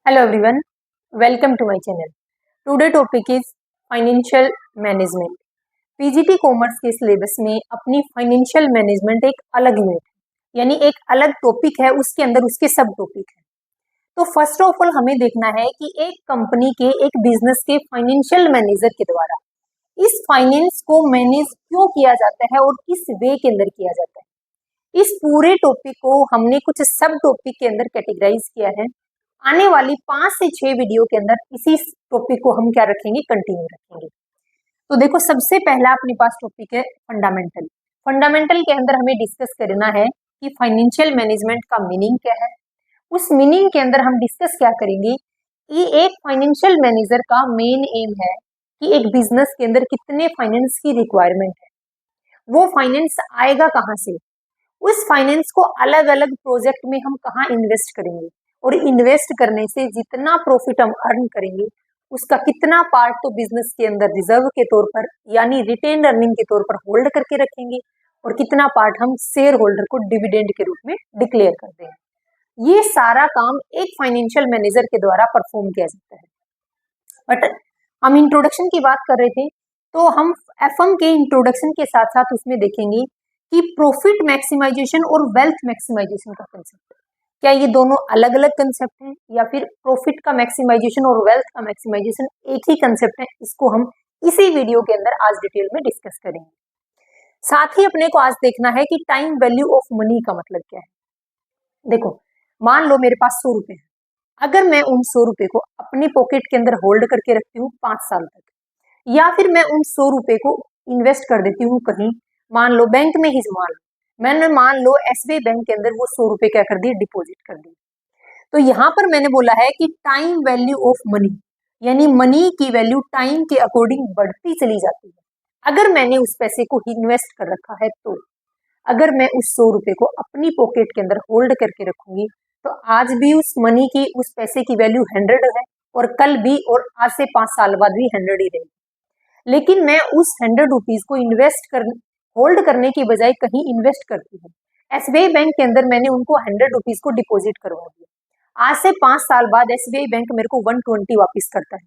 Hello everyone, welcome to my channel. Today topic is financial management. PGT commerce के syllabus में अपनी financial management एक अलग unit है, यानी एक अलग टॉपिक है, उसके अंदर उसके सब टॉपिक है. तो फर्स्ट ऑफ ऑल हमें देखना है कि एक कंपनी के एक बिजनेस के फाइनेंशियल मैनेजर के द्वारा इस फाइनेंस को मैनेज क्यों किया जाता है और किस वे के अंदर किया जाता है. इस पूरे टॉपिक को हमने कुछ सब टॉपिक के अंदर कैटेगराइज किया है. आने वाली 5 से 6 वीडियो के अंदर इसी टॉपिक को हम क्या रखेंगे, कंटिन्यू रखेंगे. तो देखो, सबसे पहला अपने पास टॉपिक है फंडामेंटल. फंडामेंटल के अंदर हमें डिस्कस करना है कि फाइनेंशियल मैनेजमेंट का मीनिंग क्या है. उस मीनिंग के अंदर हम डिस्कस क्या करेंगे कि एक फाइनेंशियल मैनेजर का मेन एम है कि एक बिजनेस के अंदर कितने फाइनेंस की रिक्वायरमेंट है, वो फाइनेंस आएगा कहाँ से, उस फाइनेंस को अलग अलग प्रोजेक्ट में हम कहाँ इन्वेस्ट करेंगे और इन्वेस्ट करने से जितना प्रॉफिट हम अर्न करेंगे उसका कितना पार्ट तो बिजनेस के अंदर रिजर्व के तौर पर यानी रिटेन अर्निंग के तौर पर होल्ड करके रखेंगे और कितना पार्ट हम शेयर होल्डर को डिविडेंड के रूप में डिक्लेयर कर देंगे. ये सारा काम एक फाइनेंशियल मैनेजर के द्वारा परफॉर्म किया जाता है. बट हम इंट्रोडक्शन की बात कर रहे थे, तो हम एफएम के इंट्रोडक्शन के साथ साथ उसमें देखेंगे कि प्रॉफिट मैक्सिमाइजेशन और वेल्थ मैक्सिमाइजेशन का कंसेप्ट, क्या ये दोनों अलग अलग कंसेप्ट हैं या फिर प्रॉफिट का मैक्सिमाइजेशन और वेल्थ का मैक्सिमाइजेशन एक ही कंसेप्ट है. इसको हम इसी वीडियो के अंदर आज डिटेल में डिस्कस करेंगे. साथ ही अपने को आज देखना है कि टाइम वैल्यू ऑफ मनी का मतलब क्या है. देखो, मान लो मेरे पास 100 रुपए है. अगर मैं उन 100 रुपए को अपनी पॉकेट के अंदर होल्ड करके रखती हूँ 5 साल तक, या फिर मैं उन 100 रुपए को इन्वेस्ट कर देती हूँ कहीं, मान लो बैंक में ही जमा लो, मैंने मान लो एसबीआई बैंक के अंदर वो 100 रुपए क्या कर दिए, डिपॉजिट कर दिए. तो यहाँ पर मैंने बोला है कि टाइम वैल्यू ऑफ मनी, यानी मनी की वैल्यू टाइम के अकॉर्डिंग बढ़ती चली जाती है. अगर मैंने उस पैसे को इन्वेस्ट कर रखा है, तो अगर मैं उस 100 रुपए को अपनी पॉकेट के अंदर होल्ड करके रखूंगी तो आज भी उस मनी की, उस पैसे की वैल्यू 100 है और कल भी और आज से 5 साल बाद भी 100 ही रहेगी. लेकिन मैं उस 100 रुपीज को इन्वेस्ट कर होल्ड करने की बजाय कहीं इन्वेस्ट करती हूँ. एसबीआई बैंक के अंदर मैंने उनको 100 रुपीज को डिपॉजिट करवा दिया. आज से 5 साल बाद एसबीआई बैंक मेरे को 120 वापस करता है.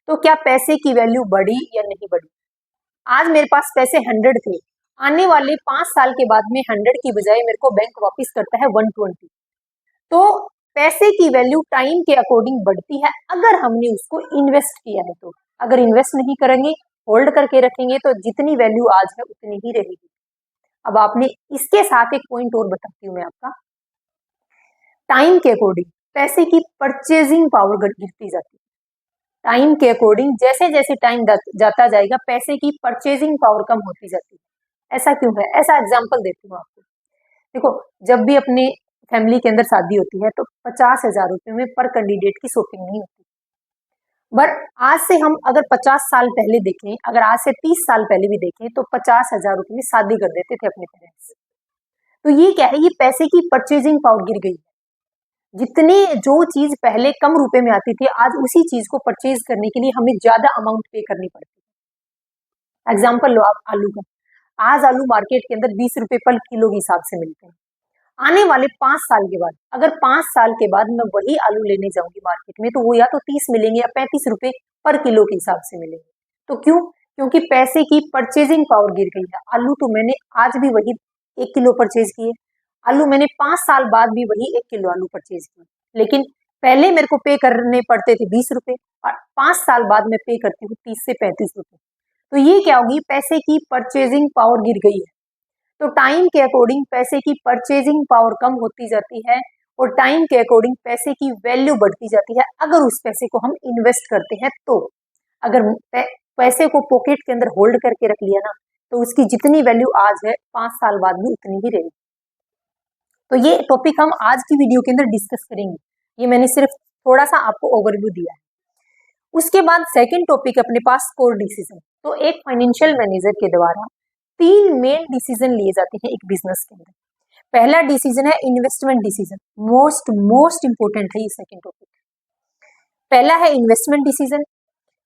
तो क्या पैसे की वैल्यू बढ़ी या नहीं बढ़ी? आज मेरे पास पैसे 100 थे, आने वाले 5 साल के बाद में 100 की बजाय मेरे को बैंक वापस करता है 120. तो पैसे की वैल्यू टाइम के अकॉर्डिंग बढ़ती है अगर हमने उसको इन्वेस्ट किया है. तो अगर इन्वेस्ट नहीं करेंगे, होल्ड करके रखेंगे, तो जितनी वैल्यू आज है उतनी ही रहेगी. अब आपने इसके साथ एक पॉइंट और बताती हूँ मैं आपका. टाइम के अकॉर्डिंग पैसे की परचेजिंग पावर गिरती जाती है. टाइम के अकॉर्डिंग जैसे जैसे टाइम जाता जाएगा पैसे की परचेजिंग पावर कम होती जाती है. ऐसा क्यों है? ऐसा एग्जाम्पल देती हूँ आपको. देखो, जब भी अपने फैमिली के अंदर शादी होती है तो 50,000 रुपए में पर कैंडिडेट की शॉपिंग नहीं होती. बट आज से हम अगर 50 साल पहले देखें, अगर आज से 30 साल पहले भी देखें, तो 50,000 रुपए में शादी कर देते थे अपने पेरेंट्स. तो ये क्या है, ये पैसे की परचेजिंग पावर गिर गई है. जितनी जो चीज पहले कम रुपए में आती थी, आज उसी चीज को परचेज करने के लिए हमें ज्यादा अमाउंट पे करनी पड़ती है. एग्जाम्पल लो आप आलू का. आज आलू मार्केट के अंदर 20 रुपए पर किलो के हिसाब से मिलते हैं. आने वाले 5 साल के बाद, अगर 5 साल के बाद मैं वही आलू लेने जाऊंगी मार्केट में, तो वो या तो 30 मिलेंगे या 35 रुपए पर किलो के हिसाब से मिलेंगे. तो क्यों? क्योंकि पैसे की परचेजिंग पावर गिर गई है. आलू तो मैंने आज भी वही 1 किलो परचेज किए, आलू मैंने 5 साल बाद भी वही 1 किलो आलू परचेज किए, लेकिन पहले मेरे को पे करने पड़ते थे 20 रुपए और 5 साल बाद मैं पे करती हूँ 30 से 35 रुपए. तो ये क्या होगी, पैसे की परचेजिंग पावर गिर गई है. तो टाइम के अकॉर्डिंग पैसे की परचेजिंग पावर कम होती जाती है और टाइम के अकॉर्डिंग पैसे की वैल्यू बढ़ती जाती है अगर उस पैसे को हम इन्वेस्ट करते हैं. तो अगर पैसे को पॉकेट के अंदर होल्ड करके रख लिया ना, तो उसकी जितनी वैल्यू आज है 5 साल बाद भी उतनी ही रहेगी. तो ये टॉपिक हम आज की वीडियो के अंदर डिस्कस करेंगे. ये मैंने सिर्फ थोड़ा सा आपको ओवरव्यू दिया है. उसके बाद सेकंड टॉपिक अपने पास कोर डिसीजन. तो एक फाइनेंशियल मैनेजर के द्वारा 3 मेन डिसीजन लिए जाते हैं एक बिजनेस के अंदर. पहला डिसीजन है इन्वेस्टमेंट डिसीजन. मोस्ट इंपोर्टेंट है ये सेकंड टॉपिक. पहला है इन्वेस्टमेंट डिसीजन,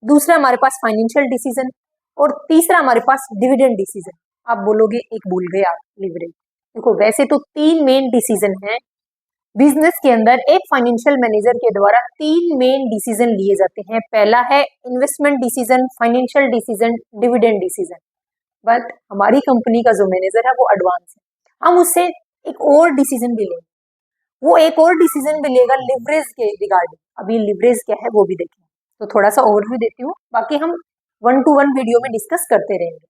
दूसरा हमारे पास फाइनेंशियल डिसीजन और तीसरा हमारे पास डिविडेंड डिसीजन. आप बोलोगे एक भूल गए आप, लिवरेज. देखो, वैसे तो 3 मेन डिसीजन है बिजनेस के अंदर एक फाइनेंशियल मैनेजर के द्वारा 3 मेन डिसीजन लिए जाते हैं। पहला है investment decision, financial decision, dividend decision. But हमारी कंपनी का जो मैनेजर है वो एडवांस है, हम उससे एक और डिसीजन भी लेंगे। वो एक और डिसीजन भी लेगा लिवरेज के रिगार्डिंग। अभी लिवरेज क्या है वो भी देखें। तो थोड़ा सा ओवरव्यू देती हूँ, बाकी हम 1-to-1 वीडियो में डिस्कस करते रहेंगे।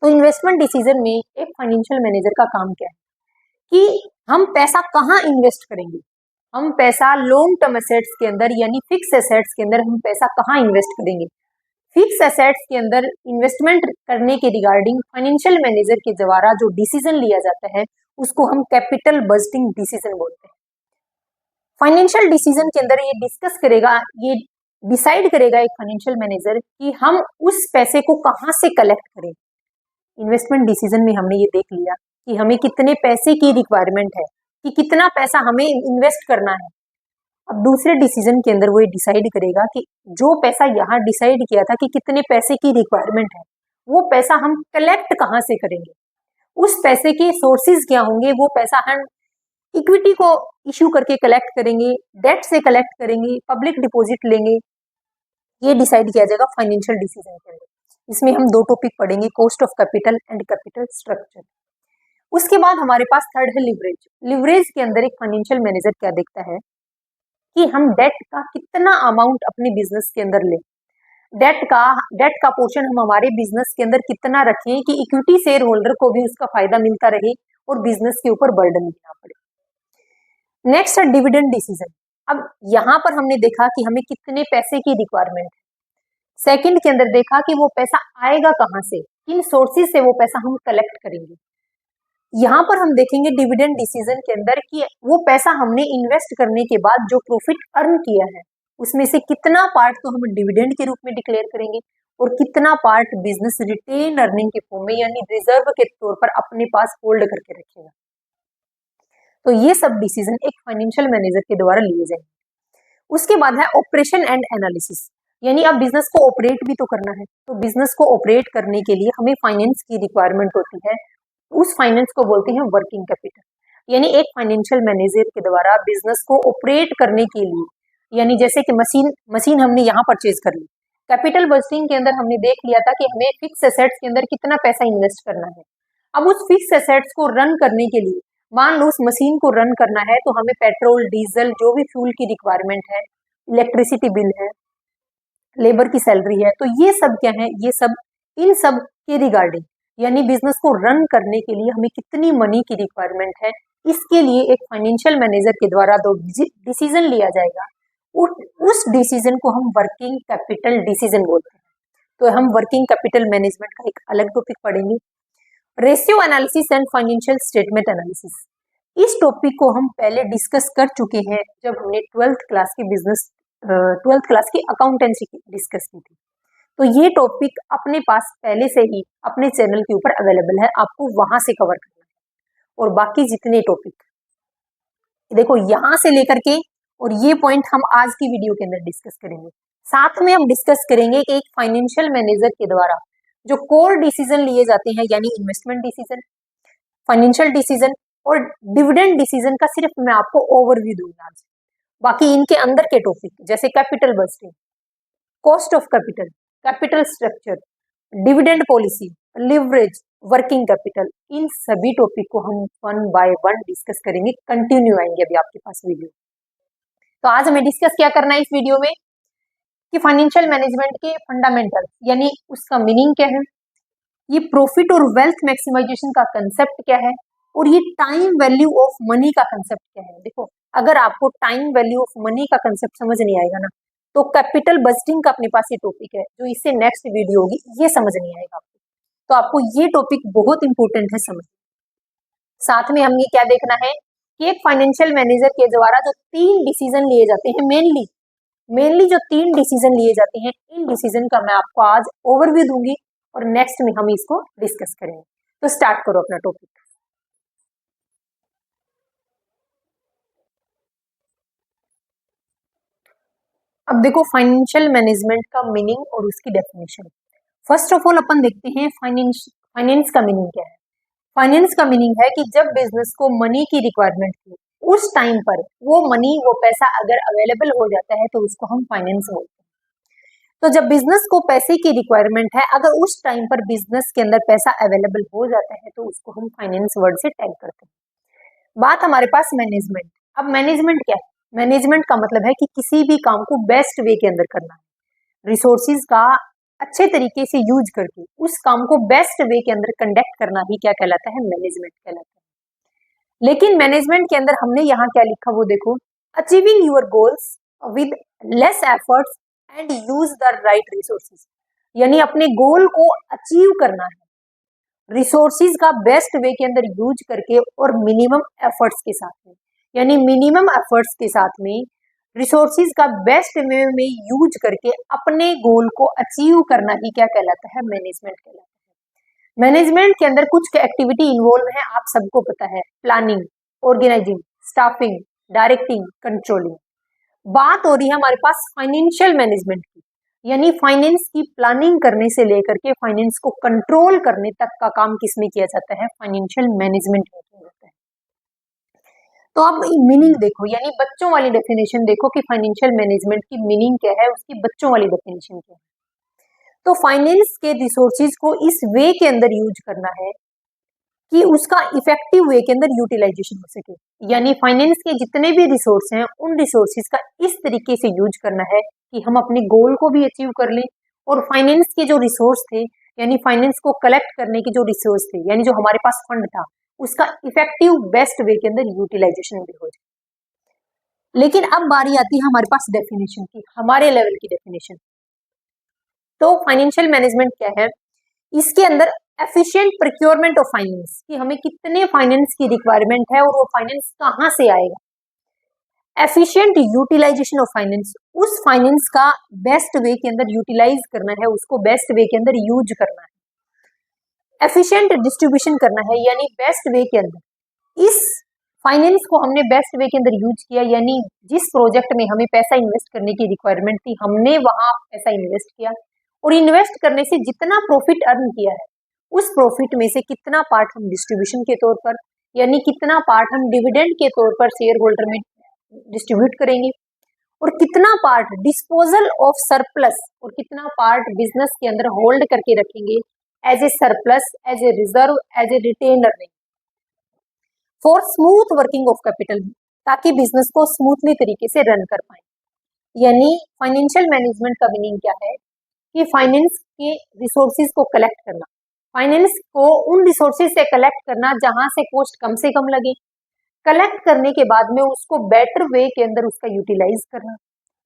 तो इन्वेस्टमेंट डिसीजन में एक फाइनेंशियल मैनेजर का काम क्या है कि हम पैसा कहाँ इन्वेस्ट करेंगे। हम पैसा लॉन्ग टर्म एसेट्स के अंदर यानी फिक्स एसेट्स के अंदर हम पैसा कहाँ इन्वेस्ट करेंगे। फिक्स एसेट्स के अंदर इन्वेस्टमेंट करने के रिगार्डिंग फाइनेंशियल मैनेजर के द्वारा जो डिसीजन लिया जाता है उसको हम कैपिटल बजटिंग डिसीजन बोलते हैं। फाइनेंशियल डिसीजन के अंदर ये डिस्कस करेगा, ये डिसाइड करेगा एक फाइनेंशियल मैनेजर कि हम उस पैसे को कहाँ से कलेक्ट करें। इन्वेस्टमेंट डिसीजन में हमने ये देख लिया कि हमें कितने पैसे की रिक्वायरमेंट है, कि कितना पैसा हमें इन्वेस्ट करना है। अब दूसरे डिसीजन के अंदर वो ये डिसाइड करेगा कि जो पैसा यहाँ डिसाइड किया था कि कितने पैसे की रिक्वायरमेंट है, वो पैसा हम कलेक्ट कहाँ से करेंगे, उस पैसे के सोर्सेज क्या होंगे। वो पैसा हम इक्विटी को इश्यू करके कलेक्ट करेंगे, डेट से कलेक्ट करेंगे, पब्लिक डिपॉजिट लेंगे, ये डिसाइड किया जाएगा फाइनेंशियल डिसीजन के अंदर। इसमें हम 2 टॉपिक पढ़ेंगे, cost of capital and capital structure. उसके बाद हमारे पास थर्ड है लिवरेज। लिवरेज के अंदर एक फाइनेंशियल मैनेजर क्या देखता है कि हम डेट का कितना अमाउंट अपने बिजनेस के अंदर लें, डेट का पोर्शन हम हमारे बिजनेस के अंदर कितना रखें कि इक्विटी शेयर होल्डर को भी उसका फायदा मिलता रहे और बिजनेस के ऊपर बर्डन भी ना पड़े। नेक्स्ट है डिविडेंड डिसीजन। अब यहाँ पर हमने देखा कि हमें कितने पैसे की रिक्वायरमेंट है। सेकंड के अंदर देखा कि वो पैसा आएगा कहाँ से, किन सोर्सेज से वो पैसा हम कलेक्ट करेंगे। यहाँ पर हम देखेंगे डिविडेंड डिसीजन के अंदर कि वो पैसा हमने इन्वेस्ट करने के बाद जो प्रॉफिट अर्न किया है उसमें से कितना पार्ट तो हम डिविडेंड के रूप में डिक्लेयर करेंगे और कितना पार्ट बिजनेस रिटेन अर्निंग के फॉर्म में यानी रिजर्व के तौर पर अपने पास होल्ड करके रखेगा। तो ये सब डिसीजन एक फाइनेंशियल मैनेजर के द्वारा लिए जाएंगे। उसके बाद है ऑपरेशन एंड एनालिसिस, यानी अब बिजनेस को ऑपरेट भी तो करना है। तो बिजनेस को ऑपरेट करने के लिए हमें फाइनेंस की रिक्वायरमेंट होती है, उस फाइनेंस को बोलते हैं वर्किंग कैपिटल। यानी एक फाइनेंशियल मैनेजर के द्वारा बिजनेस को ऑपरेट करने के लिए, यानी जैसे कि मशीन हमने यहाँ परचेज कर ली। कैपिटल बजटिंग के अंदर हमने देख लिया था कि हमें फिक्स एसेट्स के अंदर कितना पैसा इन्वेस्ट करना है। अब उस फिक्स एसेट्स को रन करने के लिए, मान लो उस मशीन को रन करना है तो हमें पेट्रोल, डीजल, जो भी फ्यूल की रिक्वायरमेंट है, इलेक्ट्रिसिटी बिल है, लेबर की सैलरी है, तो ये सब क्या है, ये सब इन सब के रिगार्डिंग यानी बिजनेस को रन करने के लिए हमें कितनी मनी की रिक्वायरमेंट है, इसके लिए एक फाइनेंशियल मैनेजर के द्वारा जो डिसीजन लिया जाएगा उस डिसीजन को हम वर्किंग कैपिटल डिसीजन बोलते हैं। तो हम वर्किंग कैपिटल मैनेजमेंट का एक अलग टॉपिक पढ़ेंगे। Ratio analysis and financial statement analysis, इस टॉपिक को हम पहले डिस्कस कर चुके हैं जब हमने 12th क्लास की अकाउंटेंसी डिस्कस की थी। तो ये टॉपिक अपने पास पहले से ही अपने चैनल के ऊपर अवेलेबल है, आपको वहां से कवर करना है। और बाकी जितने टॉपिक देखो यहाँ से लेकर के और ये पॉइंट हम आज की वीडियो के अंदर डिस्कस करेंगे। साथ में हम डिस्कस करेंगे कि एक फाइनेंशियल मैनेजर के द्वारा जो कोर डिसीजन लिए जाते हैं यानी इन्वेस्टमेंट डिसीजन, फाइनेंशियल डिसीजन और डिविडेंड डिसीजन का सिर्फ मैं आपको ओवरव्यू दूंगा आज। बाकी इनके अंदर के टॉपिक जैसे capital budgeting, cost of capital, capital structure, dividend policy, leverage, working capital, इन सभी टॉपिक को हम 1 बाय 1 डिस्कस करेंगे। कंटिन्यू आएंगे अभी आपके पास वीडियो। तो आज हमें डिस्कस क्या करना है इस वीडियो में कि फाइनेंशियल मैनेजमेंट के फंडामेंटल यानी उसका मीनिंग क्या है, ये प्रॉफिट और वेल्थ मैक्सिमाइजेशन का कंसेप्ट क्या है और ये टाइम वैल्यू ऑफ मनी का कंसेप्ट क्या है। देखो अगर आपको टाइम वैल्यू ऑफ मनी का कंसेप्ट समझ नहीं आएगा ना तो कैपिटल बजटिंग का अपने पास ये टॉपिक है जो इससे नेक्स्ट वीडियो होगी, ये समझ नहीं आएगा आपको। तो आपको ये टॉपिक बहुत इंपॉर्टेंट है समझ। साथ में हमें क्या देखना है कि एक फाइनेंशियल मैनेजर के द्वारा जो 3 डिसीजन लिए जाते हैं, मेनली जो 3 डिसीजन लिए जाते हैं, इन डिसीजन का मैं आपको आज ओवरव्यू दूंगी और नेक्स्ट में हम इसको डिस्कस करेंगे। तो स्टार्ट करो अपना टॉपिक। अब देखो फाइनेंशियल मैनेजमेंट का मीनिंग और उसकी डेफिनेशन। फर्स्ट ऑफ ऑल अपन देखते हैं फाइनेंस का मीनिंग क्या है। फाइनेंस का मीनिंग है कि जब बिजनेस को मनी की रिक्वायरमेंट थी उस टाइम पर वो मनी, वो पैसा अगर अवेलेबल हो जाता है तो उसको हम फाइनेंस बोलते हैं। तो जब बिजनेस को पैसे की रिक्वायरमेंट है, अगर उस टाइम पर बिजनेस के अंदर पैसा अवेलेबल हो जाता है तो उसको हम फाइनेंस वर्ड से टैग करते हैं। बात हमारे पास मैनेजमेंट। अब मैनेजमेंट क्या है? मैनेजमेंट का मतलब है कि किसी भी काम को बेस्ट वे के अंदर करना है, रिसोर्सिस का अच्छे तरीके से यूज करके उस काम को बेस्ट वे के अंदर कंडक्ट करना ही क्या कहलाता है? मैनेजमेंट कहलाता है। लेकिन मैनेजमेंट के अंदर हमने यहाँ क्या लिखा वो देखो, achieving your goals with less efforts and use the right resources, यानी अपने गोल को अचीव करना है रिसोर्सिस का बेस्ट वे के अंदर यूज करके और मिनिमम एफर्ट्स के साथ में, यानी मिनिमम एफर्ट्स के साथ में रिसोर्सिस का बेस्ट वे में यूज करके अपने गोल को अचीव करना ही क्या कहलाता है? मैनेजमेंट कहलाता है। मैनेजमेंट के अंदर कुछ एक्टिविटी इन्वॉल्व है, आप सबको पता है, planning, organising, staffing, directing, controlling. बात हो रही है हमारे पास फाइनेंशियल मैनेजमेंट की, यानी फाइनेंस की प्लानिंग करने से लेकर के फाइनेंस को कंट्रोल करने तक का काम किसमें किया जाता है? फाइनेंशियल मैनेजमेंट में किया जाता है। तो अब मीनिंग देखो, यानी बच्चों वाली डेफिनेशन देखो कि फाइनेंशियल मैनेजमेंट की मीनिंग क्या है, उसकी बच्चों वाली डेफिनेशन क्या है। तो फाइनेंस के रिसोर्सेज को इस वे के अंदर यूज करना है कि उसका इफेक्टिव वे के अंदर यूटिलाइजेशन हो सके, यानी फाइनेंस के जितने भी रिसोर्स हैं उन रिसोर्सेज का इस तरीके से यूज करना है कि हम अपने गोल को भी अचीव कर लें और फाइनेंस के जो रिसोर्स थे, यानी फाइनेंस को कलेक्ट करने के जो रिसोर्स थे, यानी जो हमारे पास फंड था, उसका इफेक्टिव बेस्ट वे के अंदर यूटिलाइजेशन भी हो जाए। लेकिन अब बारी आती है हमारे पास डेफिनेशन की, हमारे लेवल की डेफिनेशन। तो फाइनेंशियल मैनेजमेंट क्या है? इसके अंदर एफिशिएंट प्रोक्योरमेंट ऑफ फाइनेंस, कि हमें कितने फाइनेंस की रिक्वायरमेंट है और वो फाइनेंस कहाँ से आएगा। एफिशिएंट यूटिलाइजेशन ऑफ फाइनेंस, उस फाइनेंस का बेस्ट वे के अंदर यूटिलाइज करना है, उसको बेस्ट वे के अंदर यूज करना है। एफिशिएंट डिस्ट्रीब्यूशन करना है, यानी बेस्ट वे के अंदर इस फाइनेंस को हमने बेस्ट वे के अंदर यूज किया, यानी जिस प्रोजेक्ट में हमें पैसा इन्वेस्ट करने की रिक्वायरमेंट थी हमने वहां पैसा इन्वेस्ट किया, और इन्वेस्ट करने से जितना प्रॉफिट अर्न किया है उस प्रॉफिट में से कितना पार्ट हम डिस्ट्रीब्यूशन के तौर पर, यानी कितना पार्ट हम डिविडेंड के तौर पर शेयर होल्डर में डिस्ट्रीब्यूट करेंगे, और कितना पार्ट डिस्पोजल ऑफ सरप्लस, और कितना पार्ट बिजनेस के अंदर होल्ड करके रखेंगे as a surplus, as a reserve, as a retain earning for smooth working of capital, ताकि बिजनेस को स्मूथली तरीके से रन कर पाए। यानी फाइनेंशियल मैनेजमेंट का मीनिंग क्या है कि फाइनेंस के रिसोर्सेज को कलेक्ट करना, फाइनेंस को उन रिसोर्सेज से कलेक्ट करना जहां से कॉस्ट कम से कम लगे, कलेक्ट करने के बाद में उसको बेटर वे के अंदर उसका यूटिलाइज करना,